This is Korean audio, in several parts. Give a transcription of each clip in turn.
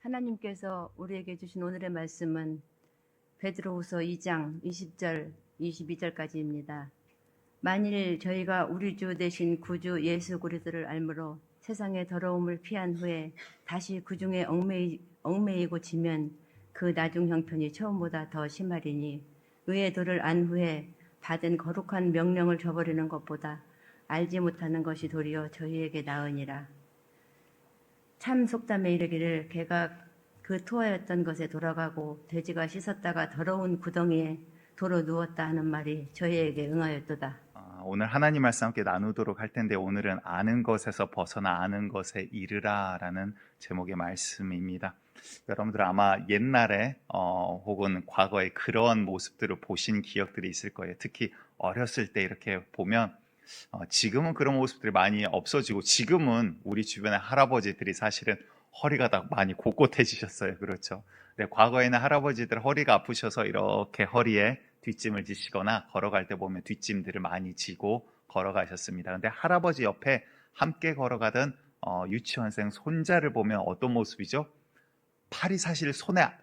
하나님께서 우리에게 주신 오늘의 말씀은 베드로후서 2장 20절, 22절까지입니다. 만일 저희가 우리 주 되신 구주 예수 그리스도를 알므로 세상의 더러움을 피한 후에 다시 그 중에 얽매이고 지면 그 나중 형편이 처음보다 더 심하리니 의의 도를 안 후에 받은 거룩한 명령을 저버리는 것보다 알지 못하는 것이 도리어 저희에게 나으니라. 참 속담에 이르기를 개가 그 투하였던 것에 돌아가고 돼지가 씻었다가 더러운 구덩이에 도로 누웠다 하는 말이 저희에게 응하였도다. 오늘 하나님 말씀 함께 나누도록 할 텐데, 오늘은 아는 것에서 벗어나 아는 것에 이르라 라는 제목의 말씀입니다. 여러분들 아마 옛날에 혹은 과거에 그런 모습들을 보신 기억들이 있을 거예요. 특히 어렸을 때 이렇게 보면 지금은 그런 모습들이 많이 없어지고, 지금은 우리 주변의 할아버지들이 사실은 허리가 다 많이 곳곳해지셨어요. 그렇죠. 근데 과거에는 할아버지들 허리가 아프셔서 이렇게 허리에 뒷짐을 지시거나 걸어갈 때 보면 뒷짐들을 많이 지고 걸어가셨습니다. 근데 할아버지 옆에 함께 걸어가던 유치원생 손자를 보면 어떤 모습이죠? 팔이 사실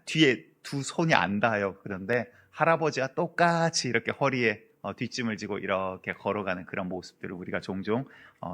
뒤에 두 손이 안 닿아요. 그런데 할아버지와 똑같이 이렇게 허리에 뒷짐을 지고 이렇게 걸어가는 그런 모습들을 우리가 종종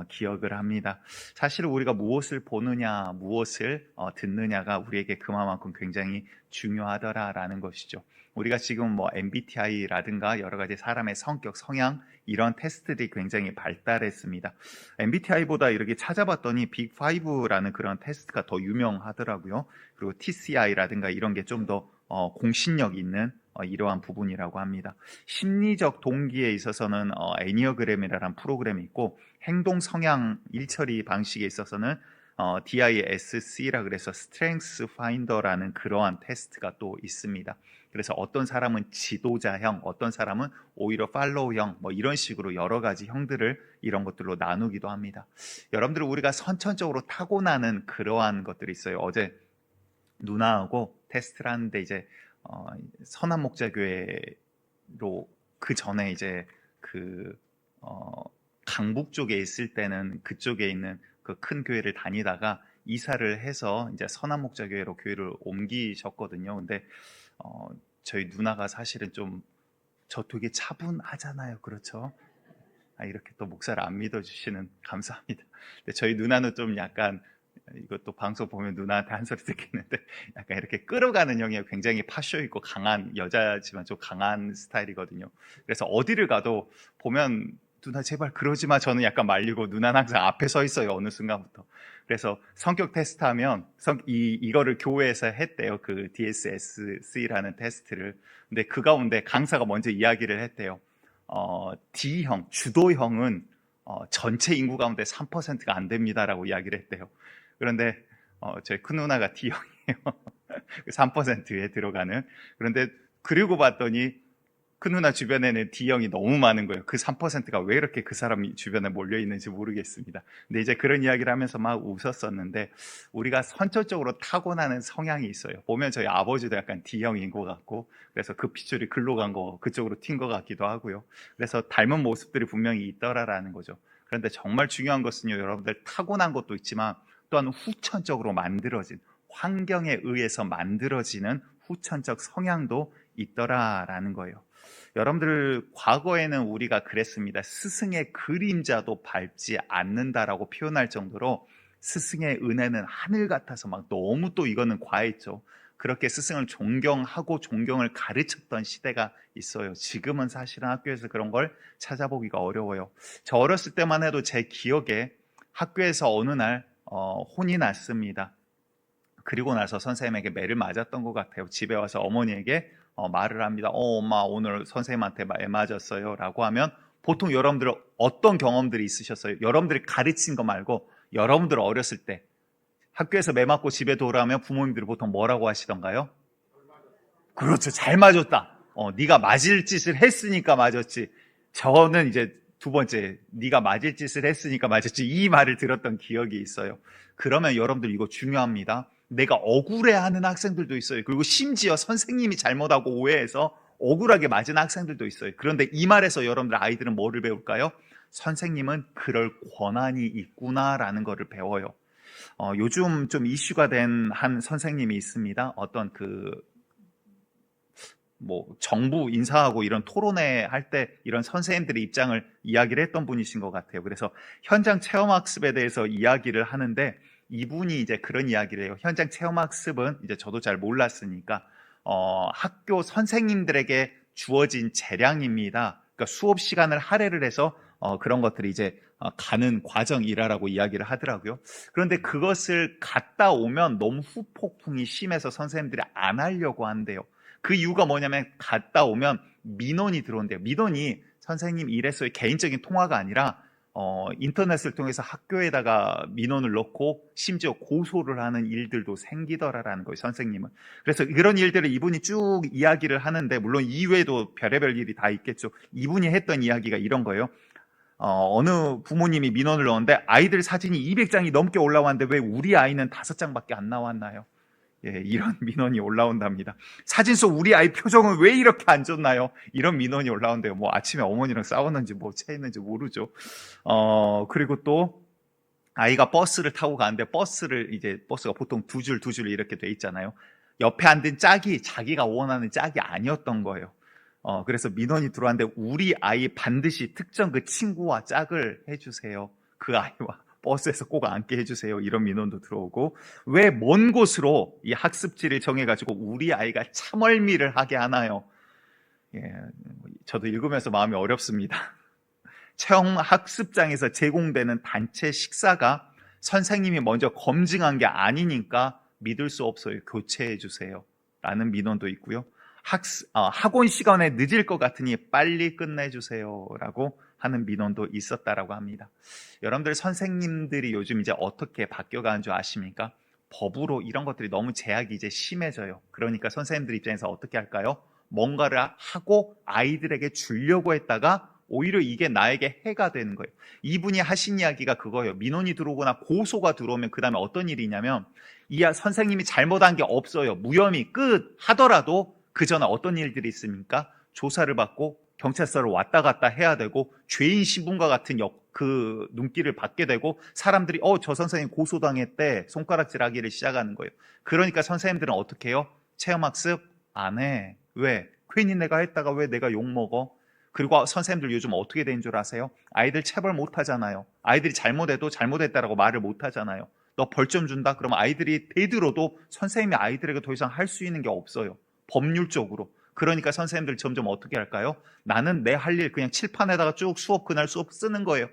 기억을 합니다. 사실 우리가 무엇을 보느냐, 무엇을 듣느냐가 우리에게 그만큼 굉장히 중요하더라라는 것이죠. 우리가 지금 MBTI라든가 여러 가지 사람의 성격, 성향 이런 테스트들이 굉장히 발달했습니다. MBTI보다 이렇게 찾아봤더니 빅5라는 그런 테스트가 더 유명하더라고요. 그리고 TCI라든가 이런 게 좀 더 공신력 있는 이러한 부분이라고 합니다. 심리적 동기에 있어서는 애니어그램이라는 프로그램이 있고, 행동 성향 일처리 방식에 있어서는 DISC라 그래서 스트렝스 파인더라는 그러한 테스트가 또 있습니다. 그래서 어떤 사람은 지도자형, 어떤 사람은 오히려 팔로우형, 이런 식으로 여러 가지 형들을 이런 것들로 나누기도 합니다. 여러분들, 우리가 선천적으로 타고나는 그러한 것들이 있어요. 어제 누나하고 테스트를 하는데 이제 선한목자교회로, 그 전에 이제 강북 쪽에 있을 때는 그쪽에 있는 그 큰 교회를 다니다가 이사를 해서 이제 선한목자교회로 교회를 옮기셨거든요. 근데 저희 누나가 사실은 저 되게 차분하잖아요. 그렇죠? 이렇게 또 목사를 안 믿어주시는, 감사합니다. 근데 저희 누나는 좀 약간, 이것도 방송 보면 누나한테 한 소리 듣겠는데, 약간 이렇게 끌어가는 형이 굉장히 파쇼 있고 강한 여자지만 좀 강한 스타일이거든요. 그래서 어디를 가도 보면 누나 제발 그러지 마, 저는 약간 말리고, 누나는 항상 앞에 서 있어요, 어느 순간부터. 그래서 성격 테스트하면 이거를 교회에서 했대요. 그 DSSC라는 테스트를. 근데 그 가운데 강사가 먼저 이야기를 했대요. D형, 주도형은 전체 인구 가운데 3%가 안 됩니다라고 이야기를 했대요. 그런데 저희 큰 누나가 D형이에요. 3%에 들어가는. 그런데 그리고 봤더니 큰 누나 주변에는 D형이 너무 많은 거예요. 그 3%가 왜 이렇게 그 사람이 주변에 몰려 있는지 모르겠습니다. 근데 이제 그런 이야기를 하면서 막 웃었었는데, 우리가 선천적으로 타고나는 성향이 있어요. 보면 저희 아버지도 약간 D형인 것 같고, 그래서 그 핏줄이 글로 간 거, 그쪽으로 튄 것 같기도 하고요. 그래서 닮은 모습들이 분명히 있더라라는 거죠. 그런데 정말 중요한 것은요, 여러분들, 타고난 것도 있지만 또한 후천적으로 만들어진, 환경에 의해서 만들어지는 후천적 성향도 있더라라는 거예요. 여러분들, 과거에는 우리가 그랬습니다. 스승의 그림자도 밟지 않는다라고 표현할 정도로 스승의 은혜는 하늘 같아서 막 너무, 또 이거는 과했죠. 그렇게 스승을 존경하고 존경을 가르쳤던 시대가 있어요. 지금은 사실은 학교에서 그런 걸 찾아보기가 어려워요. 저 어렸을 때만 해도 제 기억에 학교에서 어느 날 혼이 났습니다. 그리고 나서 선생님에게 매를 맞았던 것 같아요. 집에 와서 어머니에게 말을 합니다. 엄마, 오늘 선생님한테 매 맞았어요 라고 하면, 보통 여러분들 어떤 경험들이 있으셨어요? 여러분들이 가르친 거 말고, 여러분들 어렸을 때 학교에서 매 맞고 집에 돌아오면 부모님들이 보통 뭐라고 하시던가요? 그렇죠, 잘 맞았다. 네가 맞을 짓을 했으니까 맞았지. 저는 이제 두 번째, 네가 맞을 짓을 했으니까 맞았지, 이 말을 들었던 기억이 있어요. 그러면 여러분들, 이거 중요합니다. 내가 억울해하는 학생들도 있어요. 그리고 심지어 선생님이 잘못하고 오해해서 억울하게 맞은 학생들도 있어요. 그런데 이 말에서 여러분들, 아이들은 뭐를 배울까요? 선생님은 그럴 권한이 있구나라는 것을 배워요. 요즘 좀 이슈가 된 한 선생님이 있습니다. 어떤 정부 인사하고 이런 토론회 할 때 이런 선생님들의 입장을 이야기를 했던 분이신 것 같아요. 그래서 현장 체험학습에 대해서 이야기를 하는데 이분이 이제 그런 이야기를 해요. 현장 체험학습은 이제 저도 잘 몰랐으니까 학교 선생님들에게 주어진 재량입니다. 그러니까 수업 시간을 할애를 해서 그런 것들이 이제 가는 과정이라고 이야기를 하더라고요. 그런데 그것을 갔다 오면 너무 후폭풍이 심해서 선생님들이 안 하려고 한대요. 그 이유가 뭐냐면 갔다 오면 민원이 들어온대요. 민원이 선생님 일에서의 개인적인 통화가 아니라 인터넷을 통해서 학교에다가 민원을 넣고 심지어 고소를 하는 일들도 생기더라라는 거예요, 선생님은. 그래서 그런 일들을 이분이 쭉 이야기를 하는데, 물론 이외에도 별의별 일이 다 있겠죠. 이분이 했던 이야기가 이런 거예요. 어느 부모님이 민원을 넣었는데 아이들 사진이 200장이 넘게 올라왔는데 왜 우리 아이는 5장밖에 안 나왔나요? 예, 이런 민원이 올라온답니다. 사진 속 우리 아이 표정은 왜 이렇게 안 좋나요? 이런 민원이 올라온대요. 뭐 아침에 어머니랑 싸웠는지 뭐 체했는지 모르죠. 그리고 또 아이가 버스를 타고 가는데 버스가 보통 두 줄 이렇게 돼 있잖아요. 옆에 앉은 짝이 자기가 원하는 짝이 아니었던 거예요. 그래서 민원이 들어왔는데 우리 아이 반드시 특정 그 친구와 짝을 해주세요. 그 아이와 버스에서 꼭 앉게 해주세요. 이런 민원도 들어오고, 왜 먼 곳으로 이 학습지를 정해가지고 우리 아이가 참얼미를 하게 하나요? 예, 저도 읽으면서 마음이 어렵습니다. 체험 학습장에서 제공되는 단체 식사가 선생님이 먼저 검증한 게 아니니까 믿을 수 없어요. 교체해 주세요. 라는 민원도 있고요. 학원 시간에 늦을 것 같으니 빨리 끝내주세요. 라고 하는 민원도 있었다라고 합니다. 여러분들 선생님들이 요즘 이제 어떻게 바뀌어가는 줄 아십니까? 법으로 이런 것들이 너무 제약이 이제 심해져요. 그러니까 선생님들 입장에서 어떻게 할까요? 뭔가를 하고 아이들에게 주려고 했다가 오히려 이게 나에게 해가 되는 거예요. 이분이 하신 이야기가 그거예요. 민원이 들어오거나 고소가 들어오면 그 다음에 어떤 일이 있냐면 이 선생님이 잘못한 게 없어요. 무혐의 끝 하더라도 그 전에 어떤 일들이 있습니까? 조사를 받고 경찰서를 왔다 갔다 해야 되고 죄인 신분과 같은 그 눈길을 받게 되고 사람들이 저 선생님 고소당했대 손가락질하기를 시작하는 거예요. 그러니까 선생님들은 어떻게 해요? 체험학습 안 해. 왜? 괜히 내가 했다가 왜 내가 욕먹어? 그리고 선생님들 요즘 어떻게 된 줄 아세요? 아이들 체벌 못 하잖아요. 아이들이 잘못해도 잘못했다라고 말을 못 하잖아요. 너 벌점 준다? 그러면 아이들이 대들어도 선생님이 아이들에게 더 이상 할 수 있는 게 없어요. 법률적으로. 그러니까 선생님들 점점 어떻게 할까요? 나는 내 할 일 그냥 칠판에다가 쭉 그날 수업 쓰는 거예요.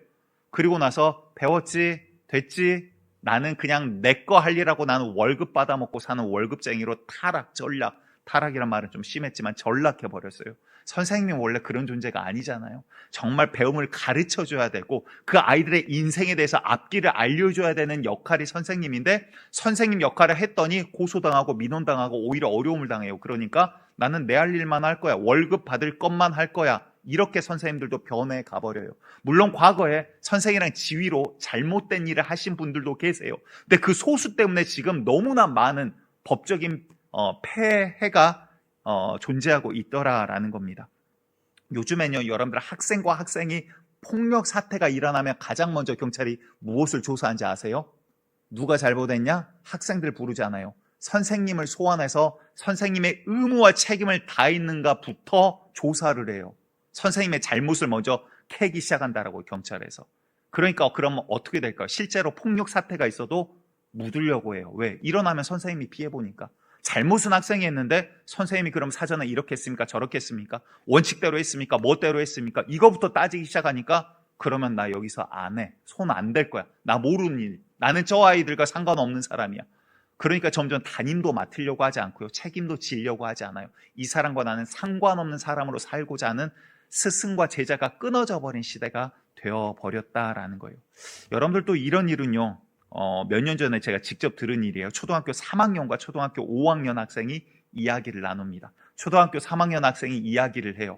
그리고 나서 배웠지? 됐지? 나는 그냥 내 거 할 일하고 나는 월급 받아먹고 사는 월급쟁이로 타락이란 말은 좀 심했지만 전락해버렸어요. 선생님이 원래 그런 존재가 아니잖아요. 정말 배움을 가르쳐줘야 되고 그 아이들의 인생에 대해서 앞길을 알려줘야 되는 역할이 선생님인데 선생님 역할을 했더니 고소당하고 민원당하고 오히려 어려움을 당해요. 그러니까 나는 내 할 일만 할 거야. 월급 받을 것만 할 거야. 이렇게 선생님들도 변해 가버려요. 물론 과거에 선생이랑 지위로 잘못된 일을 하신 분들도 계세요. 근데 그 소수 때문에 지금 너무나 많은 법적인 폐해가 존재하고 있더라라는 겁니다. 요즘엔요, 여러분들 학생과 학생이 폭력 사태가 일어나면 가장 먼저 경찰이 무엇을 조사하는지 아세요? 누가 잘못했냐? 학생들 부르잖아요. 선생님을 소환해서 선생님의 의무와 책임을 다했는가부터 조사를 해요. 선생님의 잘못을 먼저 캐기 시작한다라고 경찰에서. 그러니까 그러면 어떻게 될까요? 실제로 폭력 사태가 있어도 묻으려고 해요. 왜? 일어나면 선생님이 피해보니까. 잘못은 학생이 했는데 선생님이 그럼 사전에 이렇게 했습니까? 저렇게 했습니까? 원칙대로 했습니까? 뭐대로 했습니까? 이거부터 따지기 시작하니까 그러면 나 여기서 안 해. 손 안 댈 거야. 나 모르는 일. 나는 저 아이들과 상관없는 사람이야. 그러니까 점점 담임도 맡으려고 하지 않고요. 책임도 지려고 하지 않아요. 이 사람과 나는 상관없는 사람으로 살고자 하는 스승과 제자가 끊어져 버린 시대가 되어버렸다라는 거예요. 여러분들도 이런 일은요. 몇 년 전에 제가 직접 들은 일이에요. 초등학교 3학년과 초등학교 5학년 학생이 이야기를 나눕니다. 초등학교 3학년 학생이 이야기를 해요.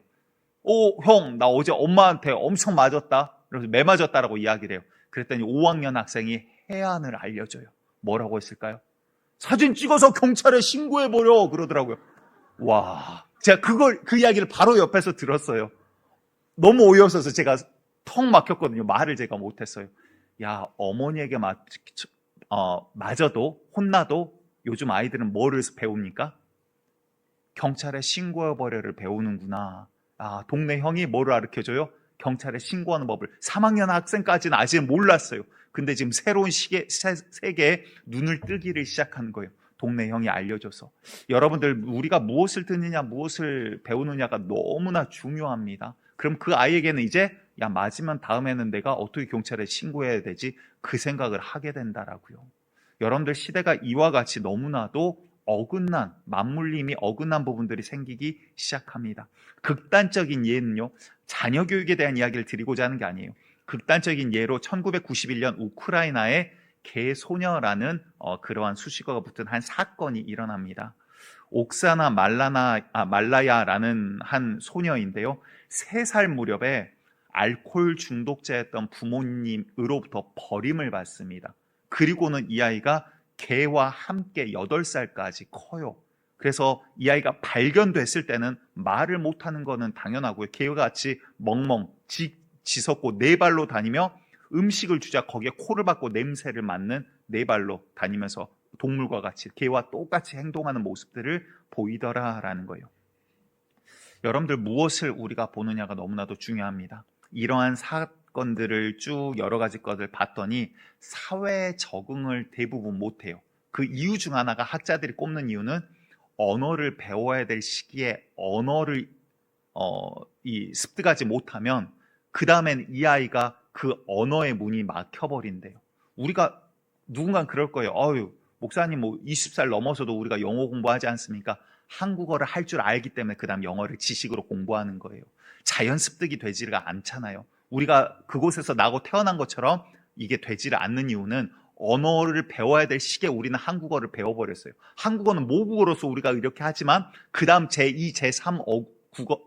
형, 나 어제 엄마한테 엄청 맞았다. 그래서 매 맞았다라고 이야기를 해요. 그랬더니 5학년 학생이 해안을 알려줘요. 뭐라고 했을까요? 사진 찍어서 경찰에 신고해버려. 그러더라고요. 와, 제가 그 이야기를 바로 옆에서 들었어요. 너무 어이없어서 제가 턱 막혔거든요. 말을 제가 못했어요. 야, 어머니에게 맞아도 혼나도 요즘 아이들은 뭐를 배웁니까? 경찰에 신고해버려를 배우는구나. 아, 동네 형이 뭐를 가르쳐줘요? 경찰에 신고하는 법을. 3학년 학생까지는 아직 몰랐어요. 근데 지금 새로운 세계에 눈을 뜨기를 시작하는 거예요. 동네 형이 알려줘서. 여러분들, 우리가 무엇을 듣느냐, 무엇을 배우느냐가 너무나 중요합니다. 그럼 그 아이에게는 이제 야, 맞으면 다음에는 내가 어떻게 경찰에 신고해야 되지? 그 생각을 하게 된다라고요. 여러분들, 시대가 이와 같이 너무나도 어긋난, 맞물림이 어긋난 부분들이 생기기 시작합니다. 극단적인 예는요, 자녀 교육에 대한 이야기를 드리고자 하는 게 아니에요. 극단적인 예로 1991년 우크라이나의 개소녀라는 그러한 수식어가 붙은 한 사건이 일어납니다. 옥사나 말라야라는 한 소녀인데요. 3살 무렵에 알코올 중독자였던 부모님으로부터 버림을 받습니다. 그리고는 이 아이가 개와 함께 8살까지 커요. 그래서 이 아이가 발견됐을 때는 말을 못하는 거는 당연하고요. 개와 같이 멍멍 짖었고 4발로 다니며 음식을 주자 거기에 코를 박고 냄새를 맡는 4발로 다니면서 동물과 같이 개와 똑같이 행동하는 모습들을 보이더라라는 거예요. 여러분들, 무엇을 우리가 보느냐가 너무나도 중요합니다. 이러한 사건들을 쭉 여러 가지 것을 봤더니 사회에 적응을 대부분 못해요. 그 이유 중 하나가 학자들이 꼽는 이유는 언어를 배워야 될 시기에 언어를 습득하지 못하면 그 다음엔 이 아이가 그 언어의 문이 막혀버린대요. 우리가 누군가 그럴 거예요. 목사님 20살 넘어서도 우리가 영어 공부하지 않습니까? 한국어를 할 줄 알기 때문에 그 다음 영어를 지식으로 공부하는 거예요. 자연 습득이 되지가 않잖아요. 우리가 그곳에서 나고 태어난 것처럼 이게 되지를 않는 이유는 언어를 배워야 될 시기에 우리는 한국어를 배워버렸어요. 한국어는 모국어로서 우리가 이렇게 하지만 그 다음 제2, 제3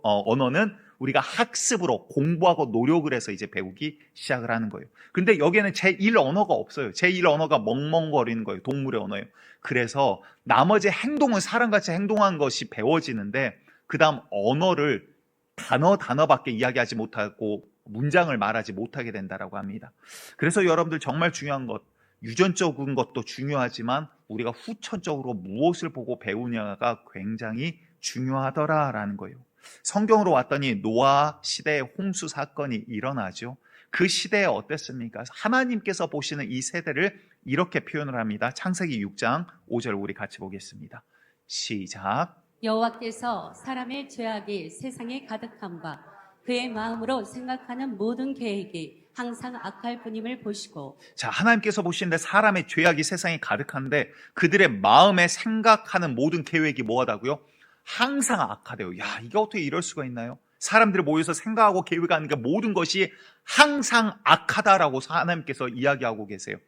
언어는 우리가 학습으로 공부하고 노력을 해서 이제 배우기 시작을 하는 거예요. 근데 여기에는 제1 언어가 없어요. 제1 언어가 멍멍거리는 거예요. 동물의 언어예요. 그래서 나머지 행동은 사람같이 행동한 것이 배워지는데 그 다음 언어를 단어밖에 이야기하지 못하고 문장을 말하지 못하게 된다라고 합니다. 그래서 여러분들, 정말 중요한 것, 유전적인 것도 중요하지만 우리가 후천적으로 무엇을 보고 배우냐가 굉장히 중요하더라라는 거예요. 성경으로 왔더니 노아 시대의 홍수 사건이 일어나죠. 그 시대에 어땠습니까? 하나님께서 보시는 이 세대를 이렇게 표현을 합니다. 창세기 6장 5절 우리 같이 보겠습니다. 시작. 여호와께서 사람의 죄악이 세상에 가득함과 그의 마음으로 생각하는 모든 계획이 항상 악할 뿐임을 보시고. 자, 하나님께서 보시는데 사람의 죄악이 세상에 가득한데 그들의 마음에 생각하는 모든 계획이 뭐하다고요? 항상 악하대요. 야, 이게 어떻게 이럴 수가 있나요? 사람들이 모여서 생각하고 계획하는 게 모든 것이 항상 악하다라고 하나님께서 이야기하고 계세요.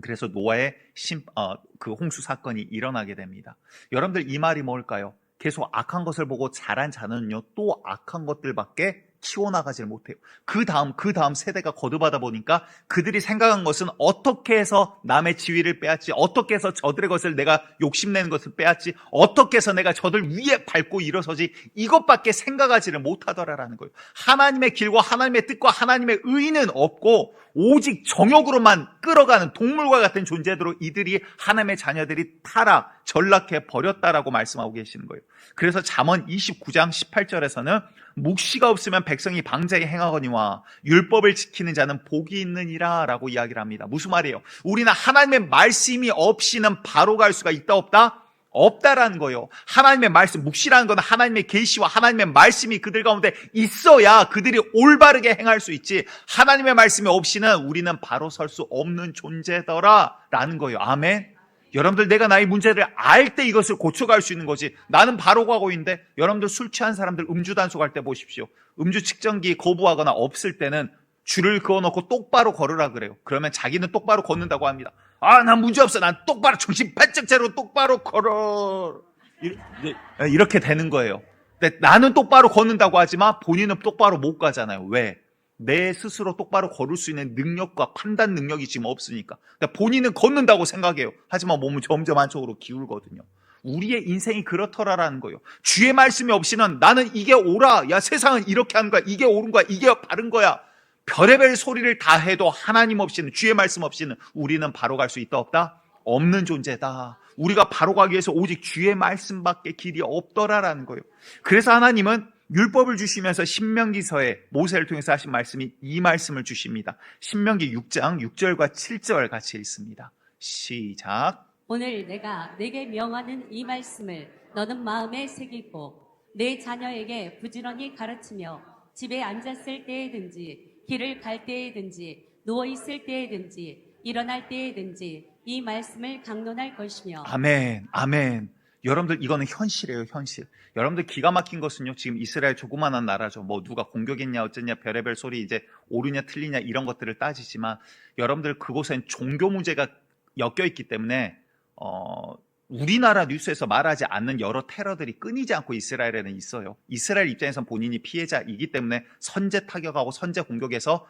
그래서 노아의 그 홍수 사건이 일어나게 됩니다. 여러분들, 이 말이 뭘까요? 계속 악한 것을 보고 자란 자는요, 또 악한 것들밖에 키워나가질 못해요. 그 다음 세대가 거듭하다 보니까 그들이 생각한 것은 어떻게 해서 남의 지위를 빼앗지, 어떻게 해서 저들의 것을 내가 욕심내는 것을 빼앗지, 어떻게 해서 내가 저들 위에 밟고 일어서지, 이것밖에 생각하지를 못하더라라는 거예요. 하나님의 길과 하나님의 뜻과 하나님의 의는 없고 오직 정욕으로만 끌어가는 동물과 같은 존재들로 이들이, 하나님의 자녀들이 전락해 버렸다라고 말씀하고 계시는 거예요. 그래서 잠언 29장 18절에서는 묵시가 없으면 백성이 방자히 행하거니와 율법을 지키는 자는 복이 있느니라 라고 이야기를 합니다. 무슨 말이에요? 우리는 하나님의 말씀이 없이는 바로 갈 수가 있다 없다? 없다라는 거예요. 하나님의 말씀, 묵시라는 건 하나님의 계시와 하나님의 말씀이 그들 가운데 있어야 그들이 올바르게 행할 수 있지, 하나님의 말씀이 없이는 우리는 바로 설 수 없는 존재더라라는 거예요. 아멘. 여러분들, 내가 나의 문제를 알 때 이것을 고쳐갈 수 있는 거지. 나는 바로 가고 있는데, 여러분들 술 취한 사람들 음주 단속할 때 보십시오. 음주 측정기 거부하거나 없을 때는 줄을 그어놓고 똑바로 걸으라 그래요. 그러면 자기는 똑바로 걷는다고 합니다. 난 문제 없어. 난 똑바로 정신 바짝 차리고 똑바로 걸어. 이렇게 되는 거예요. 근데 나는 똑바로 걷는다고 하지만 본인은 똑바로 못 가잖아요. 왜? 내 스스로 똑바로 걸을 수 있는 능력과 판단 능력이 지금 없으니까. 그러니까 본인은 걷는다고 생각해요. 하지만 몸은 점점 한쪽으로 기울거든요. 우리의 인생이 그렇더라라는 거예요. 주의 말씀이 없이는 나는 이게 옳아, 야 세상은 이렇게 하는 거야, 이게 옳은 거야, 이게 바른 거야, 별의별 소리를 다 해도 하나님 없이는, 주의 말씀 없이는 우리는 바로 갈 수 있다 없다? 없는 존재다. 우리가 바로 가기 위해서 오직 주의 말씀밖에 길이 없더라라는 거예요. 그래서 하나님은 율법을 주시면서 신명기서에 모세를 통해서 하신 말씀이 이 말씀을 주십니다. 신명기 6장 6절과 7절 같이 읽습니다. 시작. 오늘 내가 네게 명하는 이 말씀을 너는 마음에 새기고 내 자녀에게 부지런히 가르치며 집에 앉았을 때에든지 길을 갈 때에든지 누워 있을 때에든지 일어날 때에든지 이 말씀을 강론할 것이며. 아멘, 아멘. 여러분들 이거는 현실이에요, 현실. 여러분들 기가 막힌 것은요, 지금 이스라엘 조그만한 나라죠. 뭐 누가 공격했냐 어쩌냐 별의별 소리 이제 옳으냐 틀리냐 이런 것들을 따지지만 여러분들 그곳엔 종교 문제가 엮여 있기 때문에 우리나라 뉴스에서 말하지 않는 여러 테러들이 끊이지 않고 이스라엘에는 있어요. 이스라엘 입장에선 본인이 피해자이기 때문에 선제 타격하고 선제 공격해서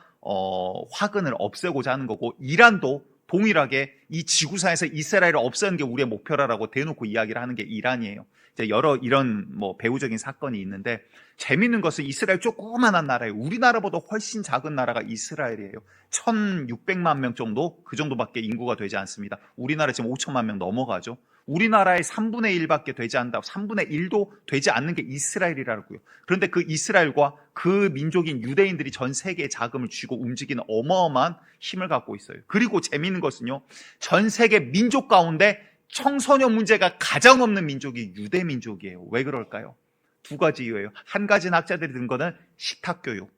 화근을 없애고자 하는 거고, 이란도 동일하게 이 지구상에서 이스라엘을 없애는 게 우리의 목표라고 대놓고 이야기를 하는 게 이란이에요. 이제 여러 이런 뭐 배후적인 사건이 있는데, 재밌는 것은 이스라엘 조그만한 나라예요. 우리나라보다 훨씬 작은 나라가 이스라엘이에요. 1600만 명 정도? 그 정도밖에 인구가 되지 않습니다. 우리나라 지금 5천만 명 넘어가죠. 우리나라의 3분의 1밖에 되지 않는다고, 3분의 1도 되지 않는 게 이스라엘이라고요. 그런데 그 이스라엘과 그 민족인 유대인들이 전 세계의 자금을 쥐고 움직이는 어마어마한 힘을 갖고 있어요. 그리고 재미있는 것은요, 전 세계 민족 가운데 청소년 문제가 가장 없는 민족이 유대 민족이에요. 왜 그럴까요? 두 가지 이유예요. 한 가지는 학자들이 든 거는 식탁교육.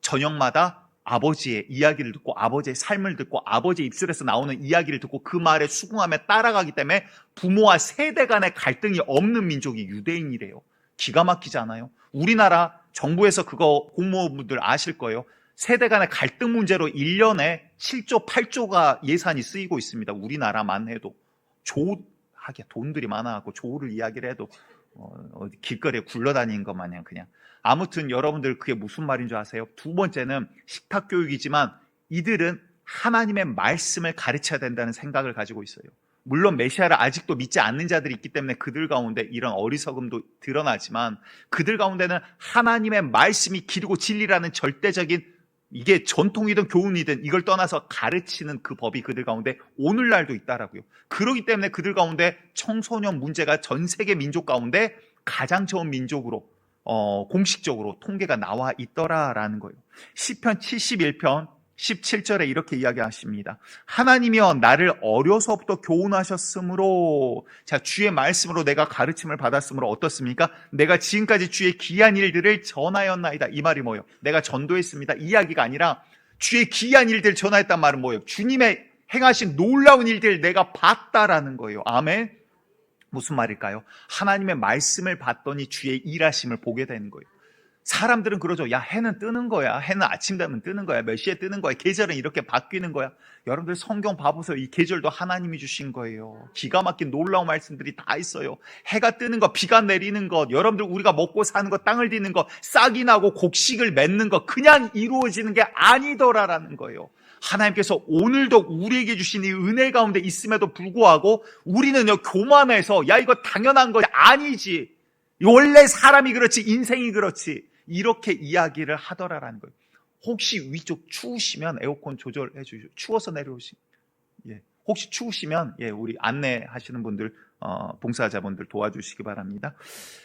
저녁마다 아버지의 이야기를 듣고 아버지의 삶을 듣고 아버지의 입술에서 나오는 이야기를 듣고 그 말에 수긍하며 따라가기 때문에 부모와 세대 간의 갈등이 없는 민족이 유대인이래요. 기가 막히지 않아요? 우리나라 정부에서 그거 공무원분들 아실 거예요. 세대 간의 갈등 문제로 1년에 7조 8조가 예산이 쓰이고 있습니다. 우리나라만 해도. 하기야 돈들이 많아갖고 조를 이야기를 해도 길거리에 굴러다니는 것 마냥 그냥. 아무튼 여러분들 그게 무슨 말인 줄 아세요? 두 번째는 식탁 교육이지만 이들은 하나님의 말씀을 가르쳐야 된다는 생각을 가지고 있어요. 물론 메시아를 아직도 믿지 않는 자들이 있기 때문에 그들 가운데 이런 어리석음도 드러나지만, 그들 가운데는 하나님의 말씀이 길이고 진리라는 절대적인, 이게 전통이든 교훈이든 이걸 떠나서 가르치는 그 법이 그들 가운데 오늘날도 있다라고요. 그렇기 때문에 그들 가운데 청소년 문제가 전 세계 민족 가운데 가장 적은 민족으로 공식적으로 통계가 나와 있더라라는 거예요. 시편 71편 17절에 이렇게 이야기하십니다. 하나님이여 나를 어려서부터 교훈하셨으므로, 자, 주의 말씀으로 내가 가르침을 받았으므로 어떻습니까? 내가 지금까지 주의 귀한 일들을 전하였나이다. 이 말이 뭐예요? 내가 전도했습니다. 이 이야기가 아니라 주의 귀한 일들을 전하였단 말은 뭐예요? 주님의 행하신 놀라운 일들을 내가 봤다라는 거예요. 아멘. 무슨 말일까요? 하나님의 말씀을 봤더니 주의 일하심을 보게 되는 거예요. 사람들은 그러죠. 야, 해는 뜨는 거야. 해는 아침 되면 뜨는 거야. 몇 시에 뜨는 거야. 계절은 이렇게 바뀌는 거야. 여러분들 성경 봐보세요. 이 계절도 하나님이 주신 거예요. 기가 막힌 놀라운 말씀들이 다 있어요. 해가 뜨는 것, 비가 내리는 것, 여러분들 우리가 먹고 사는 것, 땅을 딛는 것, 싹이 나고 곡식을 맺는 것, 그냥 이루어지는 게 아니더라라는 거예요. 하나님께서 오늘도 우리에게 주신 이 은혜 가운데 있음에도 불구하고 우리는요, 교만해서 야, 이거 당연한 거 아니지. 원래 사람이 그렇지, 인생이 그렇지. 이렇게 이야기를 하더라라는 거예요. 혹시 위쪽 추우시면 에어컨 조절해 주시고, 추워서 내려오시. 예. 혹시 추우시면 우리 안내하시는 분들, 봉사자분들 도와주시기 바랍니다.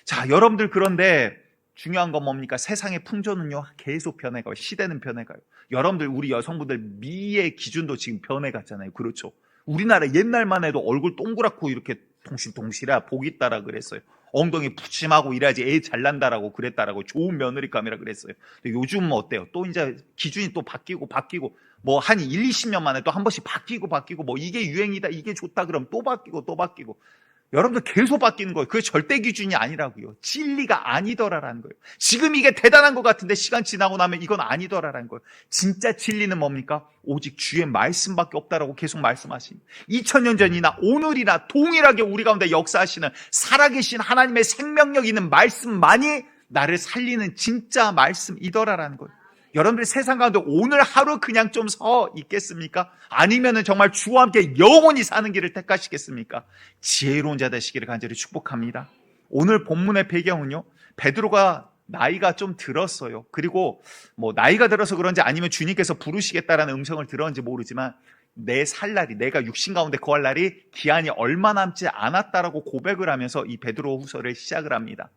자, 여러분들 그런데 중요한 건 뭡니까? 세상의 풍조는요 계속 변해가요. 시대는 변해가요. 여러분들 우리 여성분들 미의 기준도 지금 변해갔잖아요. 그렇죠? 우리나라 옛날만 해도 얼굴 동그랗고 이렇게 통실통실해 복 있다라 그랬어요. 엉덩이 푸짐하고 이래야지 애 잘난다라고 그랬다라고, 좋은 며느리감이라 그랬어요. 근데 요즘은 어때요? 또 이제 기준이 또 바뀌고 뭐 한 1, 20년 만에 또 한 번씩 바뀌고 뭐 이게 유행이다, 이게 좋다 그러면 또 바뀌고. 여러분들 계속 바뀌는 거예요. 그게 절대 기준이 아니라고요. 진리가 아니더라라는 거예요. 지금 이게 대단한 것 같은데 시간 지나고 나면 이건 아니더라라는 거예요. 진짜 진리는 뭡니까? 오직 주의 말씀밖에 없다라고 계속 말씀하십니다. 2000년 전이나 오늘이나 동일하게 우리 가운데 역사하시는 살아계신 하나님의 생명력 있는 말씀만이 나를 살리는 진짜 말씀이더라라는 거예요. 여러분들 세상 가운데 오늘 하루 그냥 좀 서 있겠습니까? 아니면은 정말 주와 함께 영원히 사는 길을 택하시겠습니까? 지혜로운 자 되시기를 간절히 축복합니다. 오늘 본문의 배경은요, 베드로가 나이가 좀 들었어요. 그리고 뭐 나이가 들어서 그런지 아니면 주님께서 부르시겠다라는 음성을 들었는지 모르지만 내 살 날이, 내가 육신 가운데 거할 날이 기한이 얼마 남지 않았다라고 고백을 하면서 이 베드로후서를 시작을 합니다.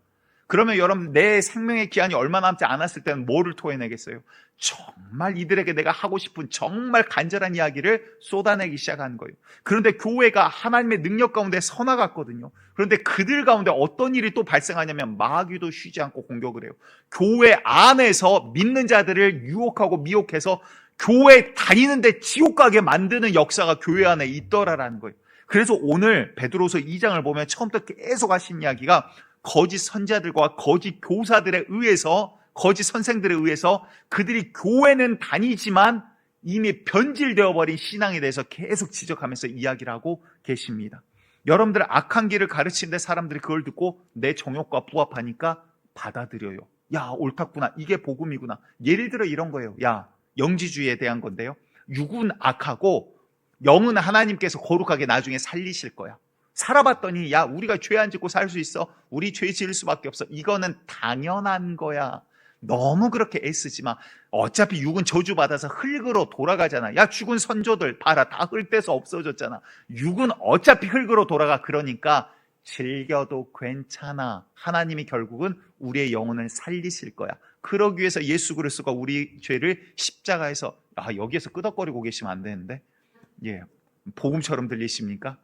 그러면 여러분, 내 생명의 기한이 얼마 남지 않았을 때는 뭐를 토해내겠어요? 정말 이들에게 내가 하고 싶은 정말 간절한 이야기를 쏟아내기 시작하는 거예요. 그런데 교회가 하나님의 능력 가운데 서나갔거든요. 그런데 그들 가운데 어떤 일이 또 발생하냐면 마귀도 쉬지 않고 공격을 해요. 교회 안에서 믿는 자들을 유혹하고 미혹해서 교회 다니는데 지옥 가게 만드는 역사가 교회 안에 있더라라는 거예요. 그래서 오늘 베드로서 2장을 보면 처음부터 계속 하신 이야기가 거짓 선자들과 거짓 교사들에 의해서, 거짓 선생들에 의해서 그들이 교회는 다니지만 이미 변질되어 버린 신앙에 대해서 계속 지적하면서 이야기를 하고 계십니다. 여러분들 악한 길을 가르치는데 사람들이 그걸 듣고 내 정욕과 부합하니까 받아들여요. 야, 옳았구나. 이게 복음이구나. 예를 들어 이런 거예요. 야, 영지주의에 대한 건데요. 육은 악하고 영은 하나님께서 거룩하게 나중에 살리실 거야. 살아봤더니 야, 우리가 죄 안 짓고 살 수 있어? 우리 죄 지을 수밖에 없어. 이거는 당연한 거야. 너무 그렇게 애쓰지 마. 어차피 육은 저주받아서 흙으로 돌아가잖아. 야, 죽은 선조들 봐라. 다 흙돼서 없어졌잖아. 육은 어차피 흙으로 돌아가. 그러니까 즐겨도 괜찮아. 하나님이 결국은 우리의 영혼을 살리실 거야. 그러기 위해서 예수 그리스도가 우리 죄를 십자가에서, 여기에서 끄덕거리고 계시면 안 되는데, 예, 복음처럼 들리십니까?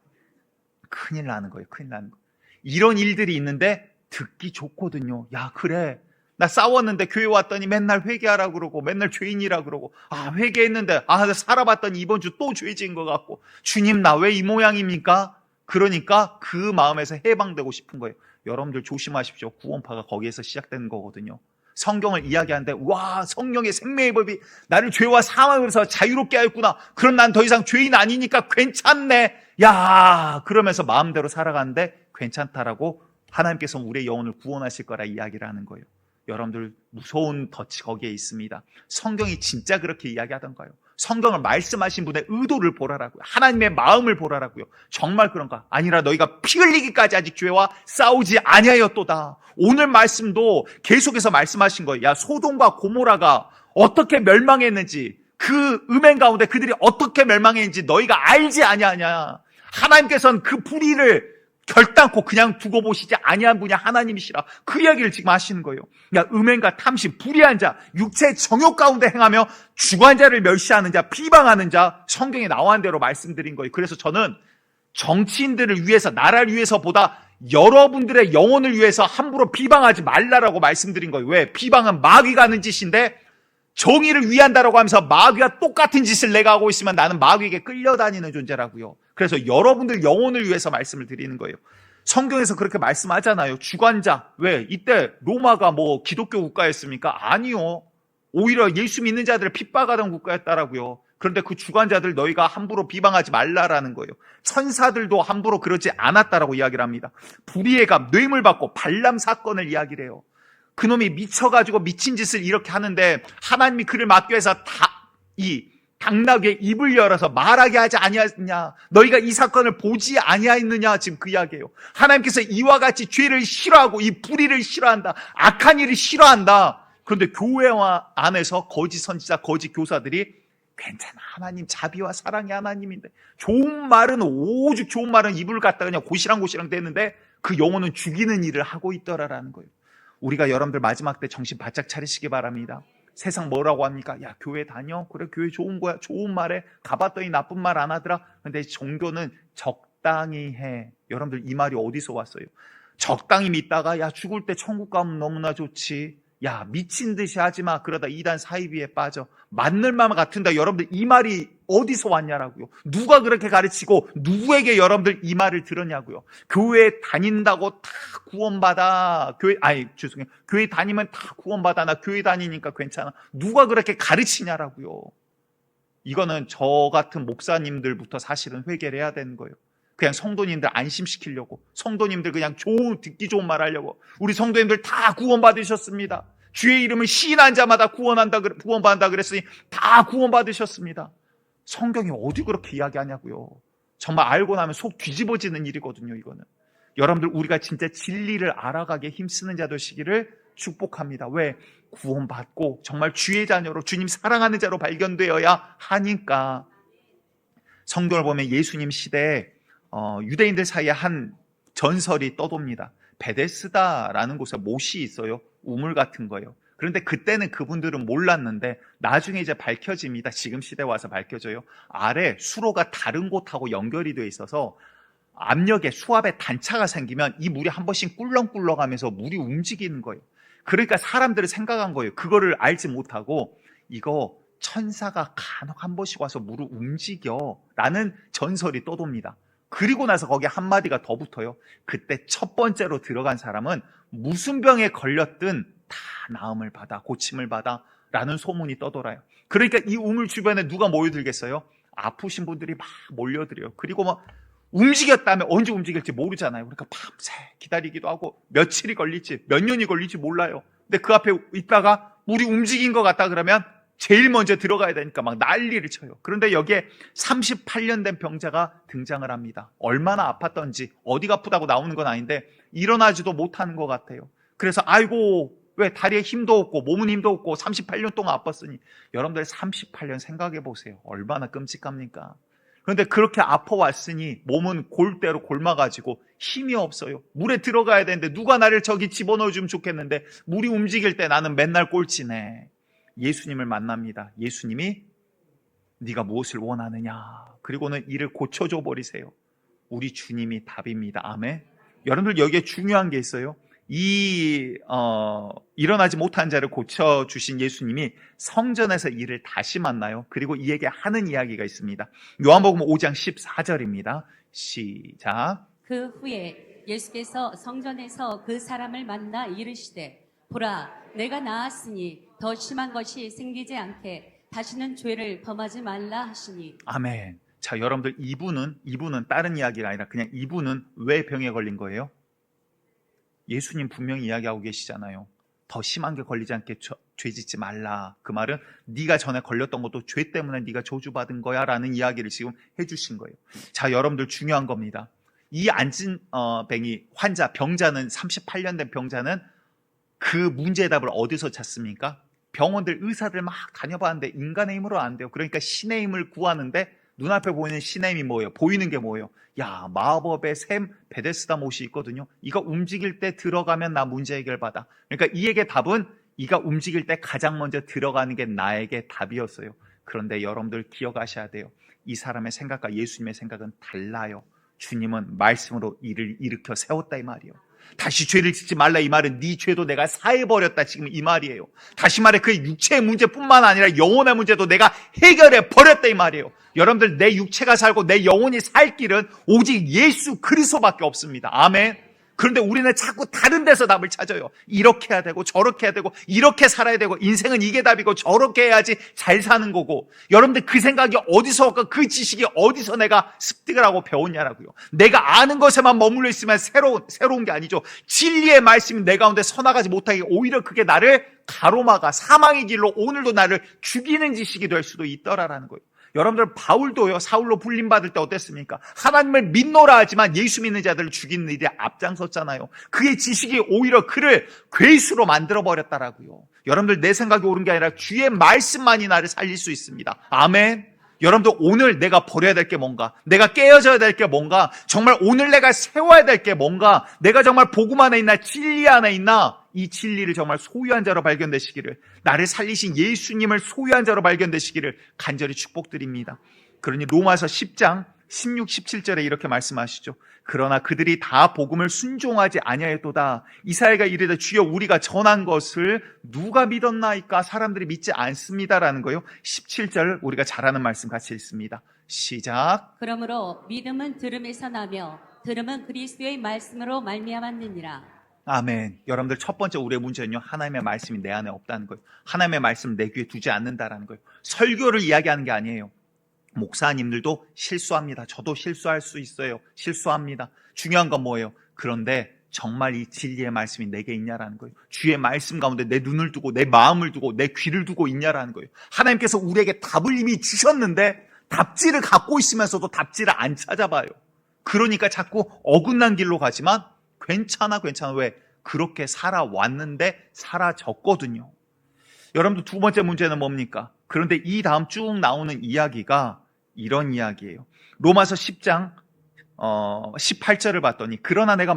큰일 나는 거예요. 큰일 나는 거예요. 이런 일들이 있는데 듣기 좋거든요. 야, 그래. 나 싸웠는데 교회 왔더니 맨날 회개하라고 그러고 맨날 죄인이라 그러고, 회개했는데 살아봤더니 이번 주 또 죄 지은 것 같고, 주님 나 왜 이 모양입니까? 그러니까 그 마음에서 해방되고 싶은 거예요. 여러분들 조심하십시오. 구원파가 거기에서 시작되는 거거든요. 성경을 이야기하는데 와, 성령의 생명의 법이 나를 죄와 사망에서 자유롭게 하였구나. 그럼 난 더 이상 죄인 아니니까 괜찮네. 야, 그러면서 마음대로 살아가는데 괜찮다라고 하나님께서 우리의 영혼을 구원하실 거라 이야기를 하는 거예요. 여러분들 무서운 덫이 거기에 있습니다. 성경이 진짜 그렇게 이야기하던가요? 성경을 말씀하신 분의 의도를 보라라고요. 하나님의 마음을 보라라고요. 정말 그런가? 아니라 너희가 피 흘리기까지 아직 죄와 싸우지 아니하였도다. 오늘 말씀도 계속해서 말씀하신 거예요. 야, 소돔과 고모라가 어떻게 멸망했는지, 그 음행 가운데 그들이 어떻게 멸망했는지 너희가 알지 아니하냐. 하나님께서는 그 불의를 결단코 그냥 두고 보시지 아니한 분이 하나님이시라. 그 이야기를 지금 하시는 거예요. 야, 음행과 탐심, 불의한 자, 육체의 정욕 가운데 행하며 주관자를 멸시하는 자, 비방하는 자, 성경에 나온 대로 말씀드린 거예요. 그래서 저는 정치인들을 위해서, 나라를 위해서보다 여러분들의 영혼을 위해서 함부로 비방하지 말라라고 말씀드린 거예요. 왜? 비방은 마귀가 하는 짓인데 정의를 위한다라고 하면서 마귀와 똑같은 짓을 내가 하고 있으면 나는 마귀에게 끌려다니는 존재라고요. 그래서 여러분들 영혼을 위해서 말씀을 드리는 거예요. 성경에서 그렇게 말씀하잖아요. 주관자. 왜? 이때 로마가 뭐 기독교 국가였습니까? 아니요. 오히려 예수 믿는 자들을 핍박하던 국가였다라고요. 그런데 그 주관자들 너희가 함부로 비방하지 말라라는 거예요. 천사들도 함부로 그러지 않았다라고 이야기를 합니다. 불의의 뇌물 받고 발람 사건을 이야기를 해요. 그놈이 미쳐가지고 미친 짓을 이렇게 하는데 하나님이 그를 막기 위해서 당나귀의 입을 열어서 말하게 하지 아니하였느냐. 너희가 이 사건을 보지 아니하였느냐. 지금 그 이야기예요. 하나님께서 이와 같이 죄를 싫어하고 이 불의를 싫어한다. 악한 일을 싫어한다. 그런데 교회와 안에서 거짓 선지자, 거짓 교사들이 괜찮아. 하나님 자비와 사랑의 하나님인데 좋은 말은 오죽 좋은 말은 입을 갖다 그냥 고시랑고시랑 대는데 그 영혼은 죽이는 일을 하고 있더라라는 거예요. 우리가 여러분들 마지막 때 정신 바짝 차리시기 바랍니다. 세상 뭐라고 합니까? 야, 교회 다녀? 그래, 교회 좋은 거야. 좋은 말해. 가봤더니 나쁜 말 안 하더라. 근데 종교는 적당히 해. 여러분들 이 말이 어디서 왔어요? 적당히 믿다가 야, 죽을 때 천국 가면 너무나 좋지. 야, 미친 듯이 하지 마. 그러다 이단 사이비에 빠져. 맞는 말 같은데 여러분들 이 말이 어디서 왔냐라고요. 누가 그렇게 가르치고 누구에게 여러분들 이 말을 들었냐고요. 교회 다닌다고 다 구원받아. 교회 다니면 다 구원받아. 나 교회 다니니까 괜찮아. 누가 그렇게 가르치냐라고요. 이거는 저 같은 목사님들부터 사실은 회개를 해야 되는 거예요. 그냥 성도님들 안심시키려고, 성도님들 그냥 듣기 좋은 말 하려고. 우리 성도님들 다 구원받으셨습니다. 주의 이름을 시인한 자마다 구원받는다 그랬으니 다 구원받으셨습니다. 성경이 어디 그렇게 이야기하냐고요. 정말 알고 나면 속 뒤집어지는 일이거든요. 이거는 여러분들 우리가 진짜 진리를 알아가게 힘쓰는 자 되시기를 축복합니다. 왜? 구원받고 정말 주의 자녀로 주님 사랑하는 자로 발견되어야 하니까. 성경을 보면 예수님 시대에 유대인들 사이에 한 전설이 떠돕니다. 베데스다라는 곳에 못이 있어요. 우물 같은 거예요. 그런데 그때는 그분들은 몰랐는데 나중에 이제 밝혀집니다. 지금 시대 와서 밝혀져요. 아래 수로가 다른 곳하고 연결이 돼 있어서 압력에 수압에 단차가 생기면 이 물이 한 번씩 꿀렁꿀렁하면서 물이 움직이는 거예요. 그러니까 사람들은 생각한 거예요. 그거를 알지 못하고 이거 천사가 간혹 한 번씩 와서 물을 움직여 라는 전설이 떠돕니다. 그리고 나서 거기에 한마디가 더 붙어요. 그때 첫 번째로 들어간 사람은 무슨 병에 걸렸든 다 나음을 받아, 고침을 받아 라는 소문이 떠돌아요. 그러니까 이 우물 주변에 누가 모여들겠어요? 아프신 분들이 막 몰려들어요. 그리고 막 움직였다면 언제 움직일지 모르잖아요. 그러니까 밤새 기다리기도 하고 며칠이 걸릴지 몇 년이 걸릴지 몰라요. 근데 그 앞에 있다가 물이 움직인 것 같다 그러면 제일 먼저 들어가야 되니까 막 난리를 쳐요. 그런데 여기에 38년 된 병자가 등장을 합니다. 얼마나 아팠던지 어디가 아프다고 나오는 건 아닌데 일어나지도 못하는 것 같아요. 그래서 아이고 왜 다리에 힘도 없고 몸은 힘도 없고 38년 동안 아팠으니. 여러분들 38년 생각해 보세요. 얼마나 끔찍합니까? 그런데 그렇게 아파왔으니 몸은 골대로 골마가지고 힘이 없어요. 물에 들어가야 되는데 누가 나를 저기 집어넣어주면 좋겠는데 물이 움직일 때 나는 맨날 꼴찌네. 예수님을 만납니다. 예수님이 네가 무엇을 원하느냐. 그리고는 이를 고쳐줘 버리세요. 우리 주님이 답입니다. 아멘. 여러분들 여기에 중요한 게 있어요. 일어나지 못한 자를 고쳐주신 예수님이 성전에서 이를 다시 만나요. 그리고 이에게 하는 이야기가 있습니다. 요한복음 5장 14절입니다. 시작. 그 후에 예수께서 성전에서 그 사람을 만나 이르시되 보라 내가 나았으니 더 심한 것이 생기지 않게 다시는 죄를 범하지 말라 하시니. 아멘. 자, 여러분들 이분은 다른 이야기가 아니라 그냥 이분은 왜 병에 걸린 거예요? 예수님 분명히 이야기하고 계시잖아요. 더 심한 게 걸리지 않게 죄 짓지 말라. 그 말은 네가 전에 걸렸던 것도 죄 때문에 네가 저주받은 거야 라는 이야기를 지금 해주신 거예요. 자, 여러분들 중요한 겁니다. 이 앉은 환자, 병자는 38년 된 병자는 그 문제의 답을 어디서 찾습니까? 병원들, 의사들 막 다녀봤는데 인간의 힘으로 안 돼요. 그러니까 신의 힘을 구하는데 눈앞에 보이는 신의 힘이 뭐예요? 보이는 게 뭐예요? 야, 마법의 샘 베데스다 못이 있거든요. 이거 움직일 때 들어가면 나 문제 해결받아. 그러니까 이에게 답은 이가 움직일 때 가장 먼저 들어가는 게 나에게 답이었어요. 그런데 여러분들 기억하셔야 돼요. 이 사람의 생각과 예수님의 생각은 달라요. 주님은 말씀으로 이를 일으켜 세웠다 이 말이에요. 다시 죄를 짓지 말라 이 말은 네 죄도 내가 사해버렸다 지금 이 말이에요. 다시 말해 그 육체의 문제뿐만 아니라 영혼의 문제도 내가 해결해버렸다 이 말이에요. 여러분들 내 육체가 살고 내 영혼이 살 길은 오직 예수 그리스도밖에 없습니다. 아멘. 그런데 우리는 자꾸 다른 데서 답을 찾아요. 이렇게 해야 되고 저렇게 해야 되고 이렇게 살아야 되고 인생은 이게 답이고 저렇게 해야지 잘 사는 거고. 여러분들 그 생각이 어디서 올까? 그 지식이 어디서 내가 습득을 하고 배웠냐라고요. 내가 아는 것에만 머물러 있으면 새로운 게 아니죠. 진리의 말씀이 내 가운데 서나가지 못하게 오히려 그게 나를 가로막아 사망의 길로 오늘도 나를 죽이는 지식이 될 수도 있더라라는 거예요. 여러분들 바울도요 사울로 불림받을 때 어땠습니까? 하나님을 믿노라 하지만 예수 믿는 자들을 죽이는 일에 앞장섰잖아요. 그의 지식이 오히려 그를 괴수로 만들어버렸다라고요. 여러분들 내 생각이 옳은 게 아니라 주의 말씀만이 나를 살릴 수 있습니다. 아멘. 여러분들 오늘 내가 버려야 될 게 뭔가, 내가 깨어져야 될 게 뭔가, 정말 오늘 내가 세워야 될 게 뭔가, 내가 정말 복음 안에 있나 진리 안에 있나, 이 진리를 정말 소유한 자로 발견되시기를, 나를 살리신 예수님을 소유한 자로 발견되시기를 간절히 축복드립니다. 그러니 로마서 10장 16, 17절에 이렇게 말씀하시죠. 그러나 그들이 다 복음을 순종하지 아니하였도다. 이사야가 이르되 주여 우리가 전한 것을 누가 믿었나이까? 사람들이 믿지 않습니다라는 거요. 17절 우리가 잘 아는 말씀 같이 읽습니다. 시작. 그러므로 믿음은 들음에서 나며 들음은 그리스도의 말씀으로 말미암았느니라. 아멘. 여러분들 첫 번째 우리의 문제는요. 하나님의 말씀이 내 안에 없다는 거예요. 하나님의 말씀을 내 귀에 두지 않는다라는 거예요. 설교를 이야기하는 게 아니에요. 목사님들도 실수합니다. 저도 실수할 수 있어요. 실수합니다. 중요한 건 뭐예요? 그런데 정말 이 진리의 말씀이 내게 있냐라는 거예요. 주의 말씀 가운데 내 눈을 두고 내 마음을 두고 내 귀를 두고 있냐라는 거예요. 하나님께서 우리에게 답을 이미 주셨는데 답지를 갖고 있으면서도 답지를 안 찾아봐요. 그러니까 자꾸 어긋난 길로 가지만 괜찮아. 왜? 그렇게 살아왔는데 사라졌거든요. 여러분들 두 번째 문제는 뭡니까? 그런데 이 다음 쭉 나오는 이야기가 이런 이야기예요. 로마서 10장 18절을 봤더니 그러나 내가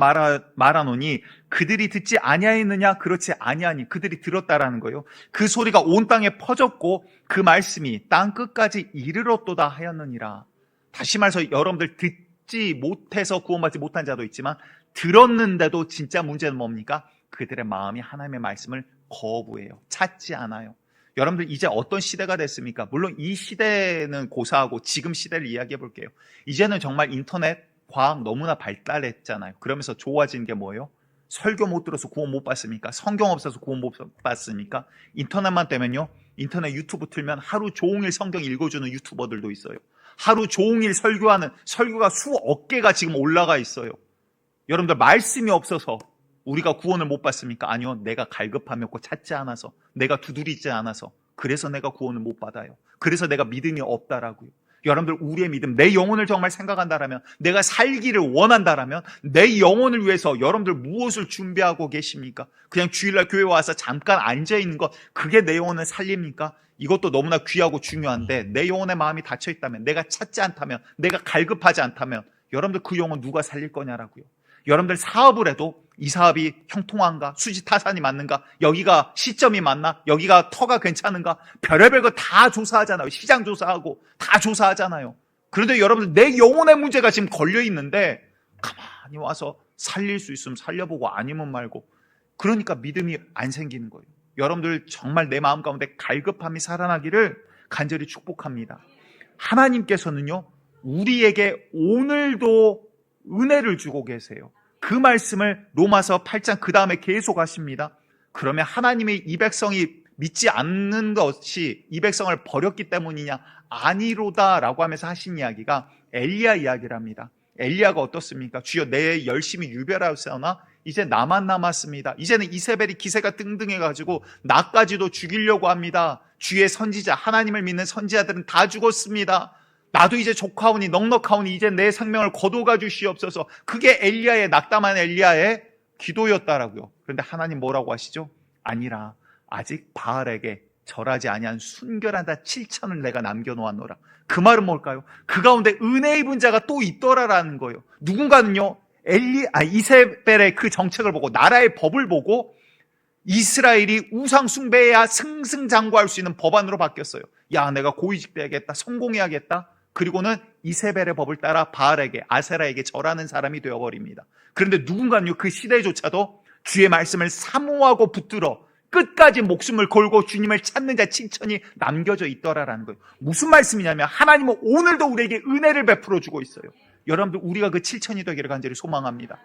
말하노니 그들이 듣지 아니하였느냐? 그렇지 아니하니 그들이 들었다라는 거예요. 그 소리가 온 땅에 퍼졌고 그 말씀이 땅 끝까지 이르렀도다 하였느니라. 다시 말해서 여러분들 듣지 못해서 구원받지 못한 자도 있지만 들었는데도 진짜 문제는 뭡니까? 그들의 마음이 하나님의 말씀을 거부해요. 찾지 않아요. 여러분들 이제 어떤 시대가 됐습니까? 물론 이 시대는 고사하고 지금 시대를 이야기해 볼게요. 이제는 정말 인터넷, 과학 너무나 발달했잖아요. 그러면서 좋아진 게 뭐예요? 설교 못 들어서 구원 못 받습니까? 성경 없어서 구원 못 받습니까? 인터넷만 되면요. 인터넷 유튜브 틀면 하루 종일 성경 읽어주는 유튜버들도 있어요. 하루 종일 설교하는 설교가 수억 개가 지금 올라가 있어요. 여러분들 말씀이 없어서 우리가 구원을 못 받습니까? 아니요. 내가 갈급함이 없고 찾지 않아서, 내가 두드리지 않아서, 그래서 내가 구원을 못 받아요. 그래서 내가 믿음이 없다라고요. 여러분들 우리의 믿음, 내 영혼을 정말 생각한다라면, 내가 살기를 원한다라면 내 영혼을 위해서 여러분들 무엇을 준비하고 계십니까? 그냥 주일날 교회 와서 잠깐 앉아있는 것, 그게 내 영혼을 살립니까? 이것도 너무나 귀하고 중요한데 내 영혼의 마음이 닫혀있다면, 내가 찾지 않다면, 내가 갈급하지 않다면 여러분들 그 영혼 누가 살릴 거냐라고요. 여러분들 사업을 해도 이 사업이 형통한가? 수지 타산이 맞는가? 여기가 시점이 맞나? 여기가 터가 괜찮은가? 별의별 거 다 조사하잖아요. 시장 조사하고 다 조사하잖아요. 그런데 여러분들 내 영혼의 문제가 지금 걸려 있는데 가만히 와서 살릴 수 있으면 살려보고 아니면 말고, 그러니까 믿음이 안 생기는 거예요. 여러분들 정말 내 마음 가운데 갈급함이 살아나기를 간절히 축복합니다. 하나님께서는요, 우리에게 오늘도 은혜를 주고 계세요. 그 말씀을 로마서 8장 그 다음에 계속 하십니다. 그러면 하나님의 이 백성이 믿지 않는 것이 이 백성을 버렸기 때문이냐? 아니로다라고 하면서 하신 이야기가 엘리야 이야기를 합니다. 엘리야가 어떻습니까? 주여 내 열심히 유별하였으나 이제 나만 남았습니다. 이제는 이세벨이 기세가 등등해가지고 나까지도 죽이려고 합니다. 주의 선지자, 하나님을 믿는 선지자들은 다 죽었습니다. 나도 이제 족하오니 넉넉하오니 이제 내 생명을 거둬가 주시옵소서. 그게 엘리야의, 낙담한 엘리야의 기도였다라고요. 그런데 하나님 뭐라고 하시죠? 아니라 아직 바알에게 절하지 아니한 순결한 자 7천을 내가 남겨놓았노라. 그 말은 뭘까요? 그 가운데 은혜 입은 자가 또 있더라라는 거예요. 누군가는요, 이세벨의 그 정책을 보고, 나라의 법을 보고 이스라엘이 우상 숭배해야 승승장구할 수 있는 법안으로 바뀌었어요. 야, 내가 고위직돼야겠다, 성공해야겠다. 그리고는 이세벨의 법을 따라 바알에게, 아세라에게 절하는 사람이 되어버립니다. 그런데 누군가는요, 그 시대조차도 주의 말씀을 사모하고 붙들어 끝까지 목숨을 걸고 주님을 찾는 자 7천이 남겨져 있더라라는 거예요. 무슨 말씀이냐면 하나님은 오늘도 우리에게 은혜를 베풀어 주고 있어요. 여러분들 우리가 그 7천이 되기를 간절히 소망합니다.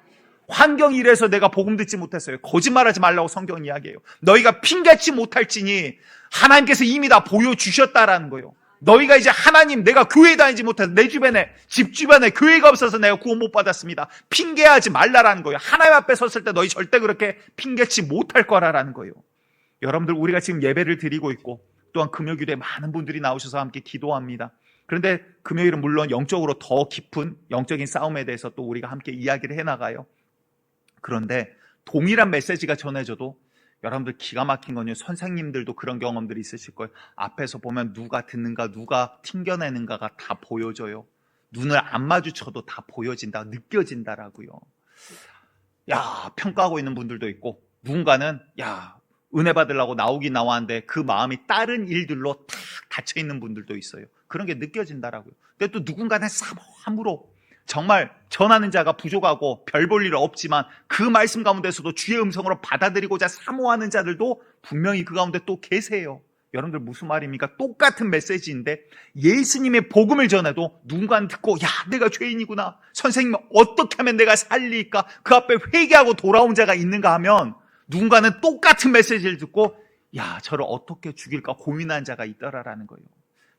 환경이 이래서 내가 복음 듣지 못했어요. 거짓말하지 말라고 성경은 이야기해요. 너희가 핑계치 못할지니 하나님께서 이미 다 보여주셨다라는 거예요. 너희가 이제 하나님, 내가 교회 다니지 못해서 내 주변에, 집 주변에 교회가 없어서 내가 구원 못 받았습니다. 핑계하지 말라라는 거예요. 하나님 앞에 섰을 때 너희 절대 그렇게 핑계치 못할 거라라는 거예요. 여러분들 우리가 지금 예배를 드리고 있고 또한 금요일에 많은 분들이 나오셔서 함께 기도합니다. 그런데 금요일은 물론 영적으로 더 깊은 영적인 싸움에 대해서 또 우리가 함께 이야기를 해나가요. 그런데 동일한 메시지가 전해져도 여러분들 기가 막힌 건요, 선생님들도 그런 경험들이 있으실 거예요. 앞에서 보면 누가 듣는가, 누가 튕겨내는가가 다 보여져요. 눈을 안 마주쳐도 다 보여진다, 느껴진다라고요. 야, 평가하고 있는 분들도 있고, 누군가는 야, 은혜 받으려고 나오긴 나왔는데 그 마음이 다른 일들로 탁 닫혀 있는 분들도 있어요. 그런 게 느껴진다라고요. 근데 또 누군가는 사모함으로 정말 전하는 자가 부족하고 별 볼 일 없지만 그 말씀 가운데서도 주의 음성으로 받아들이고자 사모하는 자들도 분명히 그 가운데 또 계세요. 여러분들 무슨 말입니까? 똑같은 메시지인데 예수님의 복음을 전해도 누군가는 듣고 야, 내가 죄인이구나, 선생님 어떻게 하면 내가 살릴까, 그 앞에 회개하고 돌아온 자가 있는가 하면, 누군가는 똑같은 메시지를 듣고 야, 저를 어떻게 죽일까 고민한 자가 있더라라는 거예요.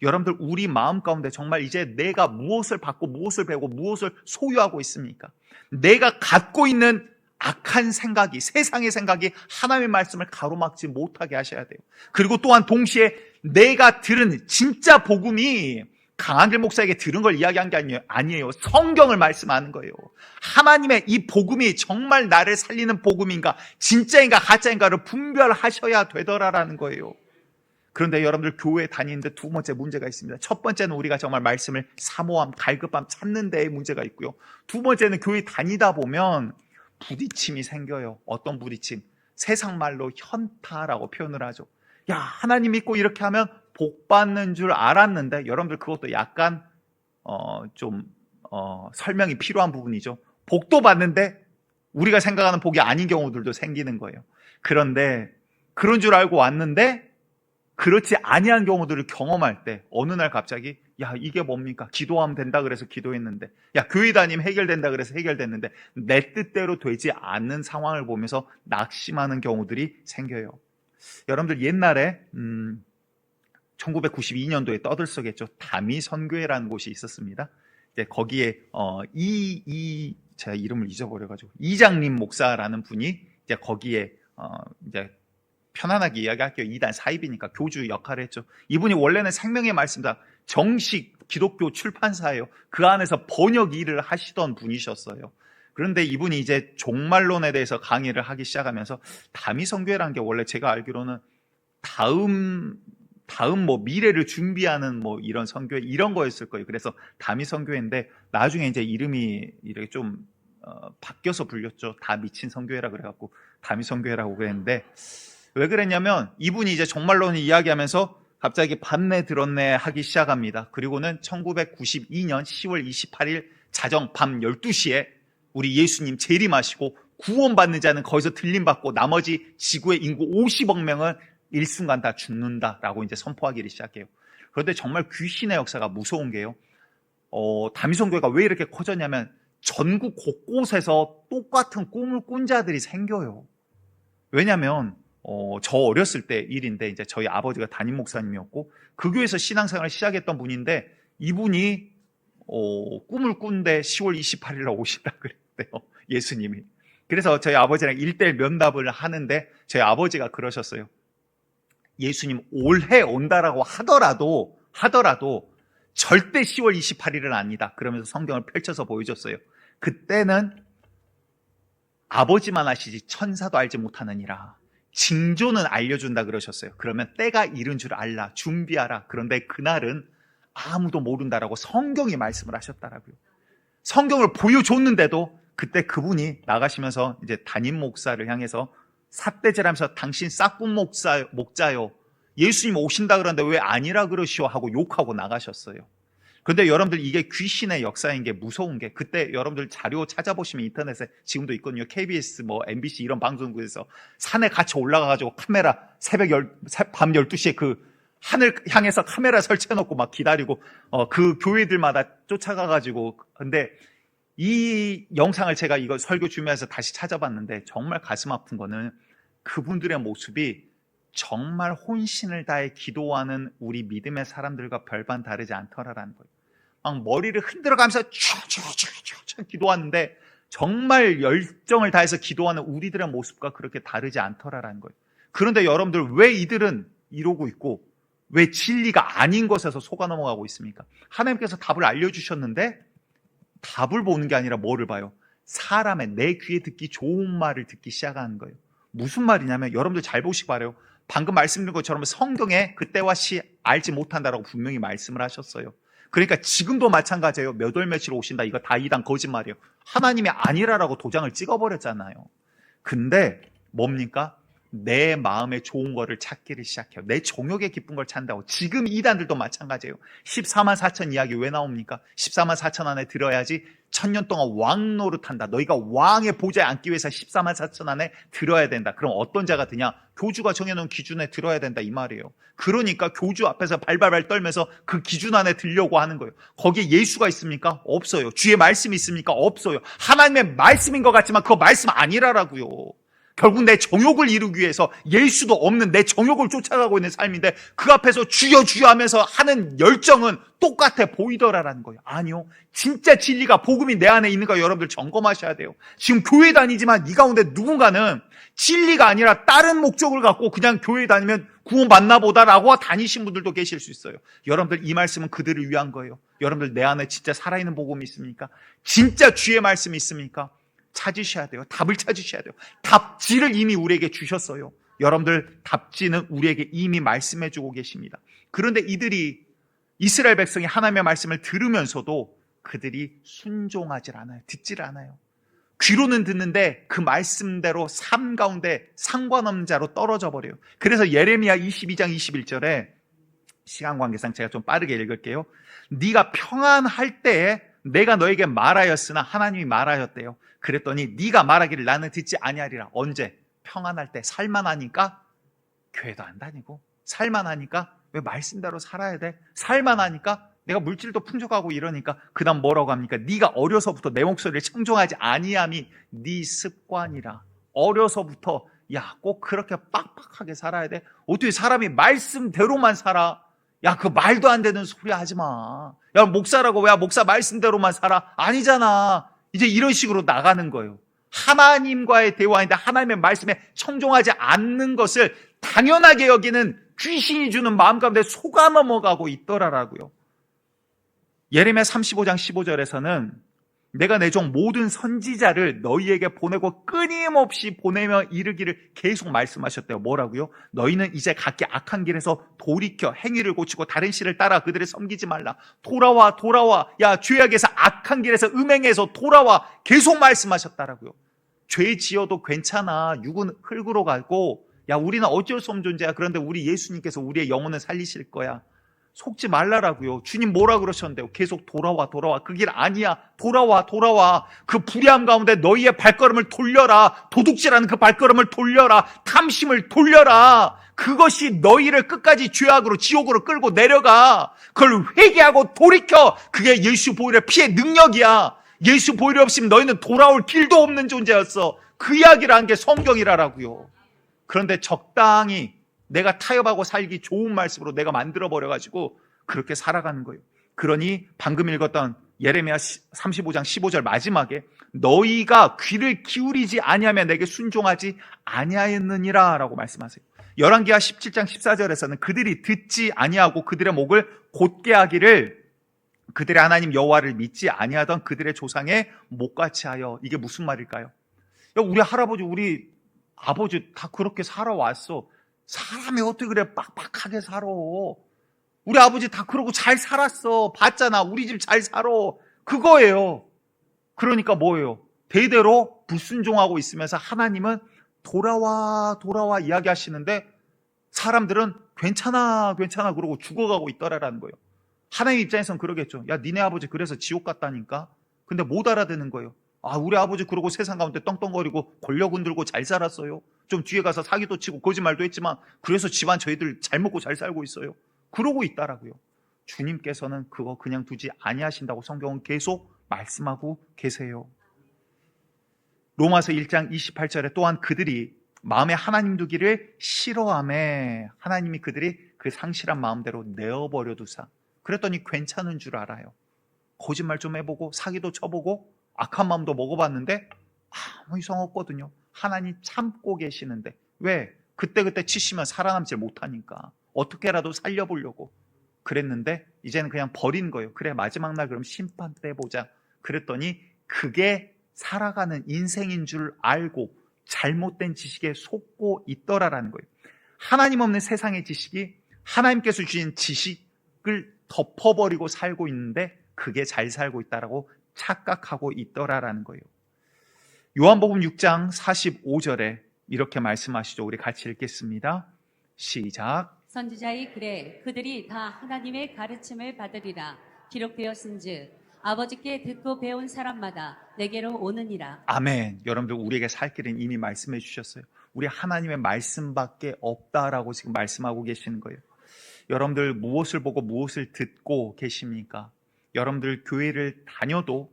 여러분들 우리 마음 가운데 정말 이제 내가 무엇을 받고 무엇을 배우고 무엇을 소유하고 있습니까? 내가 갖고 있는 악한 생각이, 세상의 생각이 하나님의 말씀을 가로막지 못하게 하셔야 돼요. 그리고 또한 동시에 내가 들은 진짜 복음이 강한길 목사에게 들은 걸 이야기한 게 아니에요. 성경을 말씀하는 거예요. 하나님의 이 복음이 정말 나를 살리는 복음인가, 진짜인가, 가짜인가를 분별하셔야 되더라라는 거예요. 그런데 여러분들 교회 다니는데 두 번째 문제가 있습니다. 첫 번째는 우리가 정말 말씀을 사모함, 갈급함 찾는 데에 문제가 있고요. 두 번째는 교회 다니다 보면 부딪힘이 생겨요. 어떤 부딪힘? 세상 말로 현타라고 표현을 하죠. 야, 하나님 믿고 이렇게 하면 복 받는 줄 알았는데, 여러분들 그것도 약간 설명이 필요한 부분이죠. 복도 받는데 우리가 생각하는 복이 아닌 경우들도 생기는 거예요. 그런데 그런 줄 알고 왔는데 그렇지 아니한 경우들을 경험할 때 어느 날 갑자기 야, 이게 뭡니까? 기도하면 된다 그래서 기도했는데, 야, 교회 다니면 해결된다 그래서 해결됐는데 내 뜻대로 되지 않는 상황을 보면서 낙심하는 경우들이 생겨요. 여러분들 옛날에 1992년도에 떠들썩했죠. 다미선교회라는 곳이 있었습니다. 이제 거기에 제가 이름을 잊어버려가지고 이장님 목사라는 분이 이제 거기에 이제 편안하게 이야기할게요. 2단 사입이니까 교주 역할을 했죠. 이분이 원래는 생명의 말씀다 정식 기독교 출판사예요. 그 안에서 번역 일을 하시던 분이셨어요. 그런데 이분이 이제 종말론에 대해서 강의를 하기 시작하면서 다미선교회라는 게 원래 제가 알기로는 다음 뭐 미래를 준비하는 뭐 이런 선교회 이런 거였을 거예요. 그래서 다미선교회인데 나중에 이제 이름이 이렇게 좀 바뀌어서 불렸죠. 다 미친 선교회라 그래갖고 다미선교회라고 그랬는데, 왜 그랬냐면 이분이 이제 종말론을 이야기하면서 갑자기 밤내 들었네 하기 시작합니다. 그리고는 1992년 10월 28일 자정 밤 12시에 우리 예수님 재림하시고 구원받는 자는 거기서 들림받고 나머지 지구의 인구 50억 명은 일순간 다 죽는다라고 이제 선포하기를 시작해요. 그런데 정말 귀신의 역사가 무서운 게요. 다미선교회가 왜 이렇게 커졌냐면 전국 곳곳에서 똑같은 꿈을 꾼 자들이 생겨요. 왜냐면 저 어렸을 때 일인데 이제 저희 아버지가 담임 목사님이었고 그 교회에서 신앙생활을 시작했던 분인데 이분이 꿈을 꾼데 10월 28일 날 오신다 그랬대요. 예수님이. 그래서 저희 아버지랑 1:1 면담을 하는데 저희 아버지가 그러셨어요. 예수님 올해 온다라고 하더라도 절대 10월 28일은 아니다. 그러면서 성경을 펼쳐서 보여줬어요. 그때는 아버지만 아시지 천사도 알지 못하느니라. 징조는 알려준다 그러셨어요. 그러면 때가 이른 줄 알라. 준비하라. 그런데 그날은 아무도 모른다라고 성경이 말씀을 하셨다라고요. 성경을 보여줬는데도 그때 그분이 나가시면서 이제 담임 목사를 향해서 삿대질하면서 당신 싹군 목자요. 예수님 오신다 그러는데 왜 아니라 그러시오 하고 욕하고 나가셨어요. 그런데 여러분들 이게 귀신의 역사인 게 무서운 게 그때 여러분들 자료 찾아보시면 인터넷에 지금도 있거든요. KBS 뭐 MBC 이런 방송국에서 산에 같이 올라가가지고 카메라 밤 12시에 그 하늘 향해서 카메라 설치해놓고 막 기다리고 그 교회들마다 쫓아가가지고. 근데 이 영상을 제가 이거 설교 준비해서 다시 찾아봤는데 정말 가슴 아픈 거는 그분들의 모습이 정말 혼신을 다해 기도하는 우리 믿음의 사람들과 별반 다르지 않더라라는 거예요. 막 머리를 흔들어가면서 촥촥촥촥 기도하는데 정말 열정을 다해서 기도하는 우리들의 모습과 그렇게 다르지 않더라라는 거예요. 그런데 여러분들 왜 이들은 이러고 있고 왜 진리가 아닌 것에서 속아 넘어가고 있습니까? 하나님께서 답을 알려주셨는데 답을 보는 게 아니라 뭐를 봐요? 사람의 내 귀에 듣기 좋은 말을 듣기 시작하는 거예요. 무슨 말이냐면 여러분들 잘 보시기 바라요. 방금 말씀드린 것처럼 성경에 그때와 시 알지 못한다라고 분명히 말씀을 하셨어요. 그러니까 지금도 마찬가지예요. 몇 월 며칠 오신다. 이거 다 이단 거짓말이에요. 하나님이 아니라라고 도장을 찍어버렸잖아요. 근데 뭡니까? 내 마음에 좋은 거를 찾기를 시작해요. 내 종욕에 기쁜 걸 찾는다고. 지금 이단들도 마찬가지예요. 14만 4천 이야기 왜 나옵니까? 14만 4천 안에 들어야지 1000년 동안 왕 노릇한다. 너희가 왕의 보좌에 앉기 위해서 14만 4천 안에 들어야 된다. 그럼 어떤 자가 드냐? 교주가 정해놓은 기준에 들어야 된다 이 말이에요. 그러니까 교주 앞에서 발발발 떨면서 그 기준 안에 들려고 하는 거예요. 거기에 예수가 있습니까? 없어요. 주의 말씀이 있습니까? 없어요. 하나님의 말씀인 것 같지만 그거 말씀 아니라라고요. 결국 내 정욕을 이루기 위해서 예수도 없는 내 정욕을 쫓아가고 있는 삶인데 그 앞에서 주여 주여 하면서 하는 열정은 똑같아 보이더라라는 거예요. 아니요. 진짜 진리가 복음이 내 안에 있는가 여러분들 점검하셔야 돼요. 지금 교회 다니지만 이 가운데 누군가는 진리가 아니라 다른 목적을 갖고 그냥 교회 다니면 구원받나 보다라고 다니신 분들도 계실 수 있어요. 여러분들 이 말씀은 그들을 위한 거예요. 여러분들 내 안에 진짜 살아있는 복음이 있습니까? 진짜 주의 말씀이 있습니까? 찾으셔야 돼요. 답을 찾으셔야 돼요. 답지를 이미 우리에게 주셨어요. 여러분들 답지는 우리에게 이미 말씀해 주고 계십니다. 그런데 이들이 이스라엘 백성이 하나님의 말씀을 들으면서도 그들이 순종하질 않아요. 듣질 않아요. 귀로는 듣는데 그 말씀대로 삶 가운데 상관없는 자로 떨어져 버려요. 그래서 예레미야 22장 21절에 시간 관계상 제가 좀 빠르게 읽을게요. 네가 평안할 때에 내가 너에게 말하였으나 하나님이 말하였대요. 그랬더니 네가 말하기를 나는 듣지 아니하리라. 언제? 평안할 때. 살만하니까 교회도 안 다니고, 살만하니까 왜 말씀대로 살아야 돼? 살만하니까 내가 물질도 풍족하고 이러니까 그 다음 뭐라고 합니까? 네가 어려서부터 내 목소리를 청종하지 아니함이 네 습관이라. 어려서부터 야, 꼭 그렇게 빡빡하게 살아야 돼? 어떻게 사람이 말씀대로만 살아? 야, 그 말도 안 되는 소리 하지 마. 야, 목사라고 왜 목사 말씀대로만 살아? 아니잖아. 이제 이런 식으로 나가는 거예요. 하나님과의 대화인데 하나님의 말씀에 청종하지 않는 것을 당연하게 여기는 귀신이 주는 마음 가운데 속아 넘어가고 있더라라고요. 예레미야 35장 15절에서는 내가 내 종 모든 선지자를 너희에게 보내고 끊임없이 보내며 이르기를 계속 말씀하셨대요. 뭐라고요? 너희는 이제 각기 악한 길에서 돌이켜 행위를 고치고 다른 신을 따라 그들을 섬기지 말라. 돌아와 돌아와. 야, 죄악에서 악한 길에서 음행에서 돌아와. 계속 말씀하셨다라고요. 죄 지어도 괜찮아. 육은 흙으로 가고 야, 우리는 어쩔 수 없는 존재야. 그런데 우리 예수님께서 우리의 영혼을 살리실 거야. 속지 말라라고요. 주님 뭐라 그러셨는데요? 계속 돌아와 돌아와. 그 길 아니야. 돌아와 돌아와. 그 불의함 가운데 너희의 발걸음을 돌려라. 도둑질하는 그 발걸음을 돌려라. 탐심을 돌려라. 그것이 너희를 끝까지 죄악으로 지옥으로 끌고 내려가. 그걸 회개하고 돌이켜. 그게 예수 보혈의 피의 능력이야. 예수 보혈이 없으면 너희는 돌아올 길도 없는 존재였어. 그 이야기를 한 게 성경이라라고요. 그런데 적당히 내가 타협하고 살기 좋은 말씀으로 내가 만들어버려가지고 그렇게 살아가는 거예요. 그러니 방금 읽었던 예레미야 35장 15절 마지막에 너희가 귀를 기울이지 아니하면 내게 순종하지 아니하였느니라 라고 말씀하세요. 열왕기하 17장 14절에서는 그들이 듣지 아니하고 그들의 목을 곧게 하기를 그들의 하나님 여호와를 믿지 아니하던 그들의 조상의 목같이 하여. 이게 무슨 말일까요? 야, 우리 할아버지 우리 아버지 다 그렇게 살아왔어. 사람이 어떻게 그래 빡빡하게 살아. 우리 아버지 다 그러고 잘 살았어. 봤잖아. 우리 집 잘 살아. 그거예요. 그러니까 뭐예요? 대대로 불순종하고 있으면서 하나님은 돌아와 돌아와 이야기하시는데 사람들은 괜찮아 괜찮아 그러고 죽어가고 있더라라는 거예요. 하나님 입장에서는 그러겠죠. 야, 니네 아버지 그래서 지옥 갔다니까. 근데 못 알아듣는 거예요. 아, 우리 아버지 그러고 세상 가운데 떵떵거리고 권력 흔들고 잘 살았어요. 좀 뒤에 가서 사기도 치고 거짓말도 했지만 그래서 집안 저희들 잘 먹고 잘 살고 있어요. 그러고 있다라고요. 주님께서는 그거 그냥 두지 아니하신다고 성경은 계속 말씀하고 계세요. 로마서 1장 28절에 또한 그들이 마음에 하나님 두기를 싫어하매 하나님이 그들이 그 상실한 마음대로 내어버려 두사. 그랬더니 괜찮은 줄 알아요. 거짓말 좀 해보고 사기도 쳐보고 악한 마음도 먹어봤는데 아무 이상 없거든요. 하나님 참고 계시는데 왜? 그때그때 치시면 살아남질 못하니까 어떻게라도 살려보려고 그랬는데 이제는 그냥 버린 거예요. 그래, 마지막 날 그럼 심판 때 보자. 그랬더니 그게 살아가는 인생인 줄 알고 잘못된 지식에 속고 있더라라는 거예요. 하나님 없는 세상의 지식이 하나님께서 주신 지식을 덮어버리고 살고 있는데 그게 잘 살고 있다라고 착각하고 있더라라는 거예요. 요한복음 6장 45절에 이렇게 말씀하시죠. 우리 같이 읽겠습니다. 시작. 선지자의 글에 그들이 다 하나님의 가르침을 받으리라 기록되었은즉 아버지께 듣고 배운 사람마다 내게로 오느니라. 아멘. 여러분들 우리에게 살 길은 이미 말씀해 주셨어요. 우리 하나님의 말씀밖에 없다라고 지금 말씀하고 계시는 거예요. 여러분들 무엇을 보고 무엇을 듣고 계십니까? 여러분들 교회를 다녀도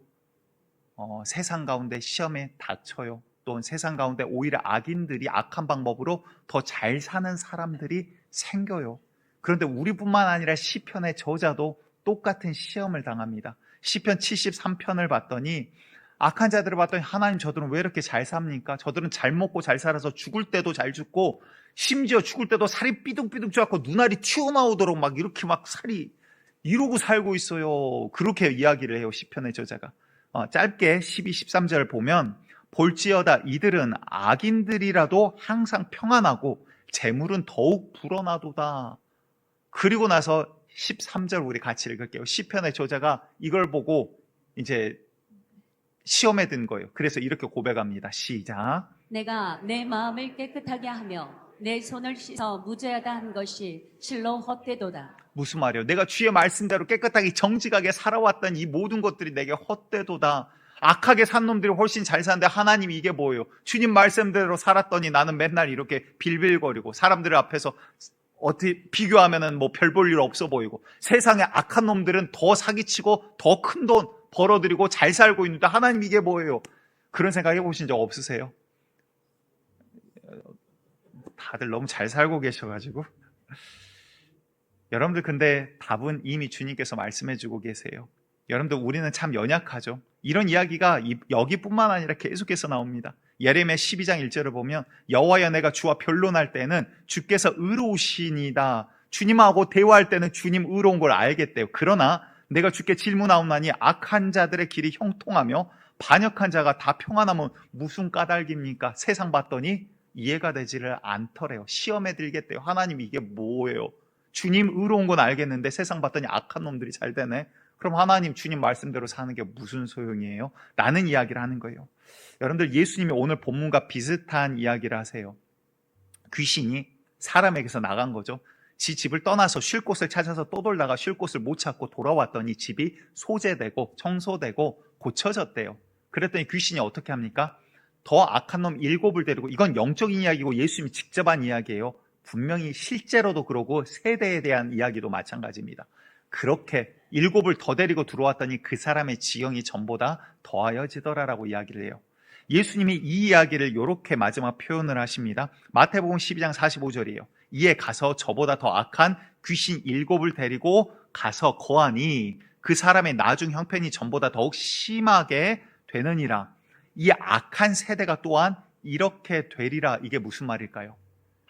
세상 가운데 시험에 닥쳐요. 또 세상 가운데 오히려 악인들이 악한 방법으로 더 잘 사는 사람들이 생겨요. 그런데 우리뿐만 아니라 시편의 저자도 똑같은 시험을 당합니다. 시편 73편을 봤더니 악한 자들을 봤더니 하나님 저들은 왜 이렇게 잘 삽니까? 저들은 잘 먹고 잘 살아서 죽을 때도 잘 죽고 심지어 죽을 때도 살이 삐둥삐둥 쪄갖고 눈알이 튀어나오도록 막 이렇게 막 살이 이러고 살고 있어요. 그렇게 이야기를 해요. 시편의 저자가. 짧게 12, 13절 보면 볼지어다 이들은 악인들이라도 항상 평안하고 재물은 더욱 불어나도다. 그리고 나서 13절 우리 같이 읽을게요. 시편의 저자가 이걸 보고 이제 시험에 든 거예요. 그래서 이렇게 고백합니다. 시작. 내가 내 마음을 깨끗하게 하며 내 손을 씻어 무죄하다 한 것이 실로 헛되도다. 무슨 말이에요? 내가 주의 말씀대로 깨끗하게 정직하게 살아왔던 이 모든 것들이 내게 헛되도다. 악하게 산 놈들이 훨씬 잘 사는데 하나님 이게 뭐예요? 주님 말씀대로 살았더니 나는 맨날 이렇게 빌빌거리고 사람들 앞에서 어떻게 비교하면은 뭐 별 볼 일 없어 보이고 세상에 악한 놈들은 더 사기치고 더 큰 돈 벌어들이고 잘 살고 있는데 하나님 이게 뭐예요? 그런 생각 해보신 적 없으세요? 다들 너무 잘 살고 계셔가지고 여러분들 근데 답은 이미 주님께서 말씀해주고 계세요. 여러분들 우리는 참 연약하죠. 이런 이야기가 여기뿐만 아니라 계속해서 나옵니다. 예레미야 12장 1절을 보면 여호와여 내가 주와 변론할 때는 주께서 의로우시니다. 주님하고 대화할 때는 주님 의로운 걸 알겠대요. 그러나 내가 주께 질문하오나니 악한 자들의 길이 형통하며 반역한 자가 다 평안하면 무슨 까닭입니까? 세상 봤더니 이해가 되지를 않더래요. 시험에 들겠대요. 하나님 이게 뭐예요? 주님 의로운 건 알겠는데 세상 봤더니 악한 놈들이 잘 되네. 그럼 하나님 주님 말씀대로 사는 게 무슨 소용이에요? 라는 이야기를 하는 거예요. 여러분들 예수님이 오늘 본문과 비슷한 이야기를 하세요. 귀신이 사람에게서 나간 거죠. 지 집을 떠나서 쉴 곳을 찾아서 또 돌다가 쉴 곳을 못 찾고 돌아왔더니 집이 소재되고 청소되고 고쳐졌대요. 그랬더니 귀신이 어떻게 합니까? 더 악한 놈 7을 데리고, 이건 영적인 이야기고 예수님이 직접 한 이야기예요. 분명히 실제로도 그러고 세대에 대한 이야기도 마찬가지입니다. 그렇게 7을 더 데리고 들어왔더니 그 사람의 지경이 전보다 더하여지더라라고 이야기를 해요. 예수님이 이 이야기를 이렇게 마지막 표현을 하십니다. 마태복음 12장 45절이에요. 이에 가서 저보다 더 악한 귀신 7을 데리고 가서 거하니 그 사람의 나중 형편이 전보다 더욱 심하게 되느니라. 이 악한 세대가 또한 이렇게 되리라. 이게 무슨 말일까요?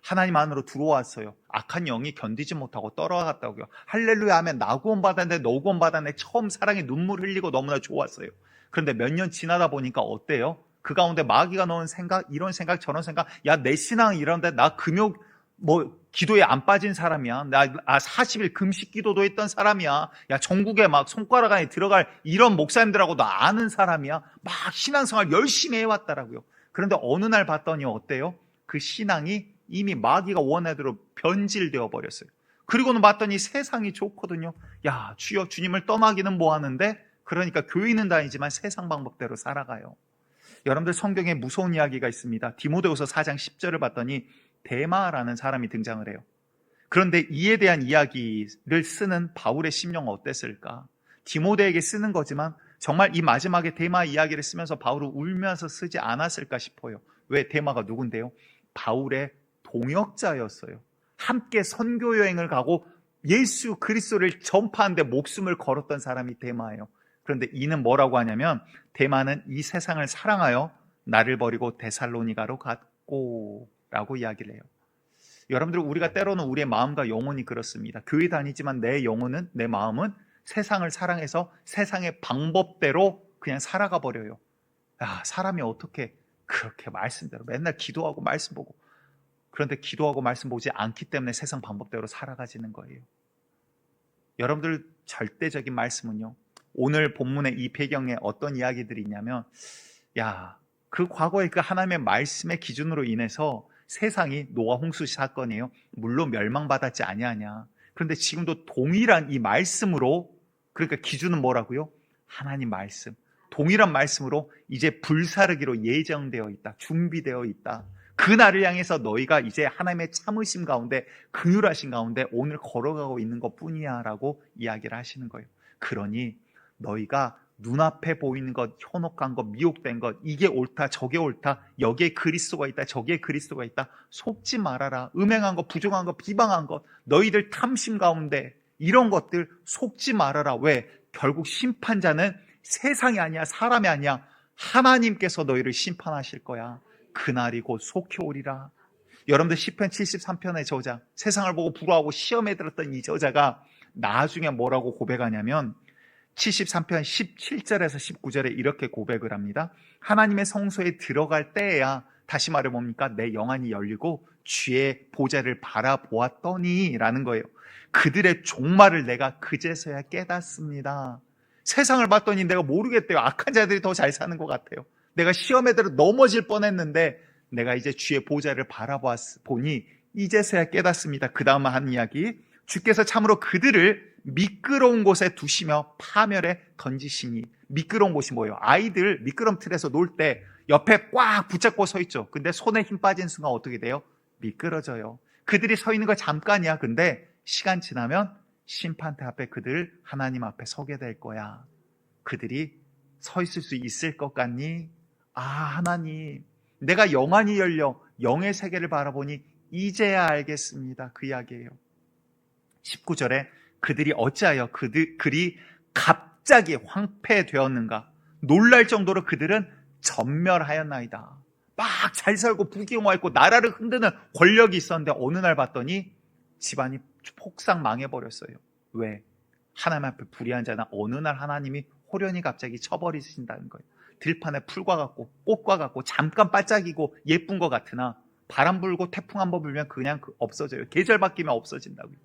하나님 안으로 들어왔어요. 악한 영이 견디지 못하고 떨어갔다고요. 할렐루야 하면 나 구원 받았네, 너 구원 받았네. 처음 사랑에 눈물 흘리고 너무나 좋았어요. 그런데 몇 년 지나다 보니까 어때요? 그 가운데 마귀가 넣은 생각, 이런 생각, 저런 생각. 야, 내 신앙 이런데 나 금요 기도에 안 빠진 사람이야. 나 40일 금식 기도도 했던 사람이야. 야, 전국에 막 손가락 안에 들어갈 이런 목사님들하고 나 아는 사람이야. 막 신앙생활 열심히 해왔다라고요. 그런데 어느 날 봤더니 어때요? 그 신앙이 이미 마귀가 원하는 대로 변질되어 버렸어요. 그리고는 봤더니 세상이 좋거든요. 야, 주여 주님을 떠나기는 뭐 하는데? 그러니까 교회는 다니지만 세상 방법대로 살아가요. 여러분들 성경에 무서운 이야기가 있습니다. 디모데후서 4장 10절을 봤더니 데마라는 사람이 등장을 해요. 그런데 이에 대한 이야기를 쓰는 바울의 심령은 어땠을까? 디모데에게 쓰는 거지만 정말 이 마지막에 데마 이야기를 쓰면서 바울은 울면서 쓰지 않았을까 싶어요. 왜? 데마가 누군데요? 바울의 동역자였어요. 함께 선교 여행을 가고 예수 그리스도를 전파하는데 목숨을 걸었던 사람이 데마예요. 그런데 이는 뭐라고 하냐면 데마는 이 세상을 사랑하여 나를 버리고 데살로니가로 갔고 라고 이야기를 해요. 여러분들 우리가 때로는 우리의 마음과 영혼이 그렇습니다. 교회 다니지만 내 영혼은, 내 마음은 세상을 사랑해서 세상의 방법대로 그냥 살아가 버려요. 야, 사람이 어떻게 그렇게 말씀대로 맨날 기도하고 말씀 보고, 그런데 기도하고 말씀 보지 않기 때문에 세상 방법대로 살아가지는 거예요. 여러분들 절대적인 말씀은요, 오늘 본문의 이 배경에 어떤 이야기들이 있냐면, 야, 그 과거의 그 하나님의 말씀의 기준으로 인해서 세상이 노아 홍수 사건이에요. 물론 멸망받았지 아니하냐. 그런데 지금도 동일한 이 말씀으로, 그러니까 기준은 뭐라고요? 하나님 말씀. 동일한 말씀으로 이제 불사르기로 예정되어 있다. 준비되어 있다. 그 날을 향해서 너희가 이제 하나님의 참으심 가운데, 긍휼하신 가운데 오늘 걸어가고 있는 것 뿐이야 라고 이야기를 하시는 거예요. 그러니 너희가 눈앞에 보이는 것, 현혹한 것, 미혹된 것, 이게 옳다, 저게 옳다, 여기에 그리스도가 있다, 저기에 그리스도가 있다. 속지 말아라. 음행한 것, 부정한 것, 비방한 것, 너희들 탐심 가운데 이런 것들 속지 말아라. 왜? 결국 심판자는 세상이 아니야, 사람이 아니야. 하나님께서 너희를 심판하실 거야. 그날이 곧 속히 오리라. 여러분들 시편 73편의 저자, 세상을 보고 불화하고 시험에 들었던 이 저자가 나중에 뭐라고 고백하냐면 73편 17절에서 19절에 이렇게 고백을 합니다. 하나님의 성소에 들어갈 때에야, 다시 말해 뭡니까? 내 영안이 열리고 주의 보좌를 바라보았더니 라는 거예요. 그들의 종말을 내가 그제서야 깨닫습니다. 세상을 봤더니 내가 모르겠대요. 악한 자들이 더 잘 사는 것 같아요. 내가 시험에 들어 넘어질 뻔했는데 내가 이제 주의 보좌를 바라보니 이제서야 깨닫습니다. 그 다음 한 이야기, 주께서 참으로 그들을 미끄러운 곳에 두시며 파멸에 던지시니. 미끄러운 곳이 뭐예요? 아이들 미끄럼틀에서 놀 때 옆에 꽉 붙잡고 서 있죠. 근데 손에 힘 빠진 순간 어떻게 돼요? 미끄러져요. 그들이 서 있는 거 잠깐이야. 근데 시간 지나면 심판대 앞에 그들 하나님 앞에 서게 될 거야. 그들이 서 있을 수 있을 것 같니? 아, 하나님, 내가 영안이 열려 영의 세계를 바라보니 이제야 알겠습니다. 그 이야기예요. 19절에 그들이 어찌하여 그들이 갑자기 황폐되었는가? 놀랄 정도로 그들은 전멸하였나이다. 막 잘 살고 부귀영화했고 나라를 흔드는 권력이 있었는데 어느 날 봤더니 집안이 폭삭 망해버렸어요. 왜? 하나님 앞에 불의한 자는 어느 날 하나님이 호련히 갑자기 쳐버리신다는 거예요. 들판에 풀과 같고 꽃과 같고 잠깐 반짝이고 예쁜 것 같으나 바람 불고 태풍 한번 불면 그냥 없어져요. 계절 바뀌면 없어진다고요.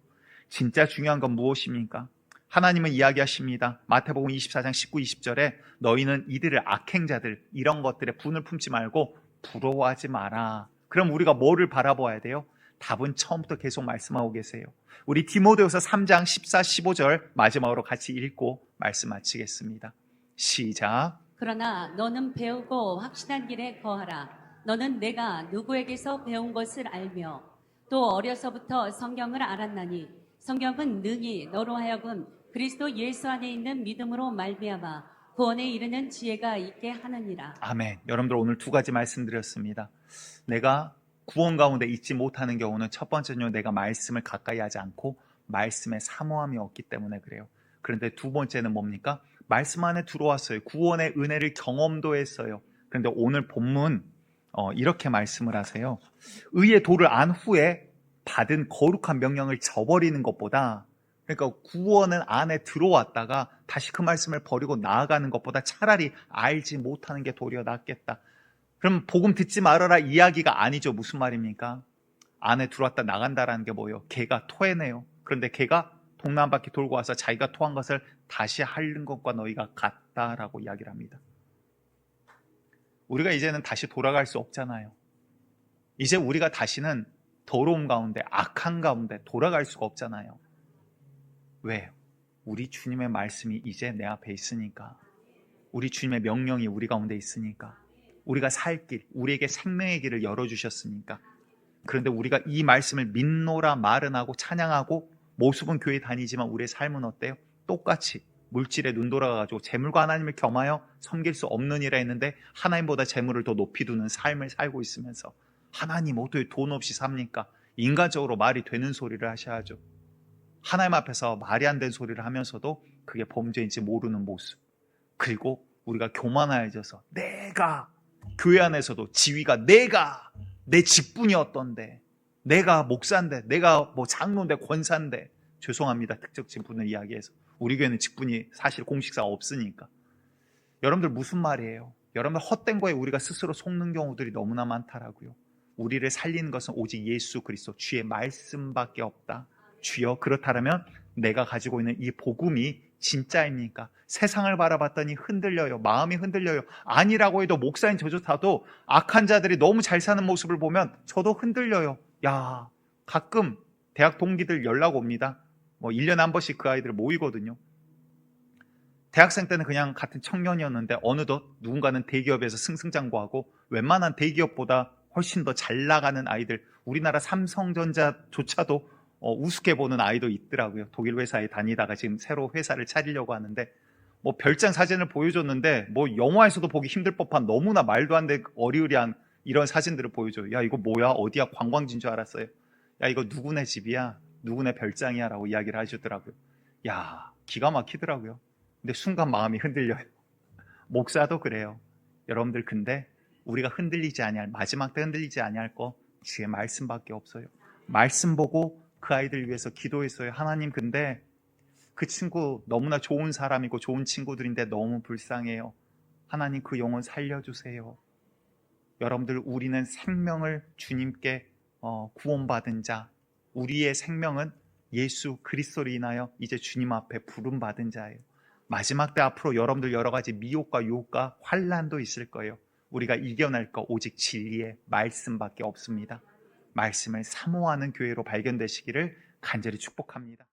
진짜 중요한 건 무엇입니까? 하나님은 이야기하십니다. 마태복음 24장 19, 20절에 너희는 이들을 악행자들, 이런 것들에 분을 품지 말고 부러워하지 마라. 그럼 우리가 뭐를 바라봐야 돼요? 답은 처음부터 계속 말씀하고 계세요. 우리 디모데후서 3장 14, 15절 마지막으로 같이 읽고 말씀 마치겠습니다. 시작. 그러나 너는 배우고 확신한 길에 거하라. 너는 내가 누구에게서 배운 것을 알며 또 어려서부터 성경을 알았나니 성경은 능히 너로 하여금 그리스도 예수 안에 있는 믿음으로 말미암아 구원에 이르는 지혜가 있게 하느니라. 아멘. 여러분들 오늘 두 가지 말씀드렸습니다. 내가 구원 가운데 있지 못하는 경우는 첫 번째는요, 내가 말씀을 가까이 하지 않고 말씀에 사모함이 없기 때문에 그래요. 그런데 두 번째는 뭡니까? 말씀 안에 들어왔어요. 구원의 은혜를 경험도 했어요. 그런데 오늘 본문 이렇게 말씀을 하세요. 의의 도를 안 후에 받은 거룩한 명령을 저버리는 것보다, 그러니까 구원은 안에 들어왔다가 다시 그 말씀을 버리고 나아가는 것보다 차라리 알지 못하는 게 도리어 낫겠다. 그럼 복음 듣지 말아라 이야기가 아니죠. 무슨 말입니까? 안에 들어왔다 나간다라는 게 뭐예요? 개가 토해내요. 그런데 개가 동네 한 바퀴 돌고 와서 자기가 토한 것을 다시 핥는 것과 너희가 같다라고 이야기를 합니다. 우리가 이제는 다시 돌아갈 수 없잖아요. 이제 우리가 다시는 더러움 가운데, 악한 가운데 돌아갈 수가 없잖아요. 왜? 우리 주님의 말씀이 이제 내 앞에 있으니까. 우리 주님의 명령이 우리 가운데 있으니까. 우리가 살 길, 우리에게 생명의 길을 열어주셨으니까. 그런데 우리가 이 말씀을 믿노라 말은 하고 찬양하고 모습은 교회 다니지만 우리의 삶은 어때요? 똑같이 물질에 눈 돌아가가지고 재물과 하나님을 겸하여 섬길 수 없느니라 했는데 하나님보다 재물을 더 높이 두는 삶을 살고 있으면서 하나님 어떻게 돈 없이 삽니까? 인간적으로 말이 되는 소리를 하셔야죠. 하나님 앞에서 말이 안 되는 소리를 하면서도 그게 범죄인지 모르는 모습. 그리고 우리가 교만해져서 내가 교회 안에서도 지위가 내가 내 직분이었던데, 내가 목사인데, 내가 뭐 장로인데, 권사인데, 죄송합니다. 특정 직분을 이야기해서. 우리 교회는 직분이 사실 공식상 없으니까. 여러분들 무슨 말이에요? 여러분들 헛된 거에 우리가 스스로 속는 경우들이 너무나 많다라고요. 우리를 살리는 것은 오직 예수 그리스도 주의 말씀밖에 없다. 주여, 그렇다면 내가 가지고 있는 이 복음이 진짜입니까? 세상을 바라봤더니 흔들려요. 마음이 흔들려요. 아니라고 해도 목사인 저조차도 악한 자들이 너무 잘 사는 모습을 보면 저도 흔들려요. 야, 가끔 대학 동기들 연락 옵니다. 뭐 1년에 한 번씩 그 아이들 모이거든요. 대학생 때는 그냥 같은 청년이었는데 어느덧 누군가는 대기업에서 승승장구하고 웬만한 대기업보다 훨씬 더 잘 나가는 아이들, 우리나라 삼성전자조차도 우습게 보는 아이도 있더라고요. 독일 회사에 다니다가 지금 새로 회사를 차리려고 하는데 뭐 별장 사진을 보여줬는데 뭐 영화에서도 보기 힘들 법한 너무나 말도 안 되는 어리우리한 이런 사진들을 보여줘요. 야, 이거 뭐야? 어디야? 관광지인 줄 알았어요. 야, 이거 누구네 집이야? 누구네 별장이야? 라고 이야기를 하시더라고요. 야, 기가 막히더라고요. 근데 순간 마음이 흔들려요. 목사도 그래요. 여러분들, 근데 우리가 흔들리지 아니할, 마지막 때 흔들리지 아니할 거 제 말씀밖에 없어요. 말씀 보고 그 아이들 위해서 기도했어요. 하나님, 근데 그 친구 너무나 좋은 사람이고 좋은 친구들인데 너무 불쌍해요. 하나님, 그 영혼 살려주세요. 여러분들, 우리는 생명을 주님께 구원받은 자, 우리의 생명은 예수 그리스도로 인하여 이제 주님 앞에 부름받은 자예요. 마지막 때 앞으로 여러분들 여러 가지 미혹과 유혹과 환난도 있을 거예요. 우리가 이겨낼 거 오직 진리의 말씀밖에 없습니다. 말씀을 사모하는 교회로 발견되시기를 간절히 축복합니다.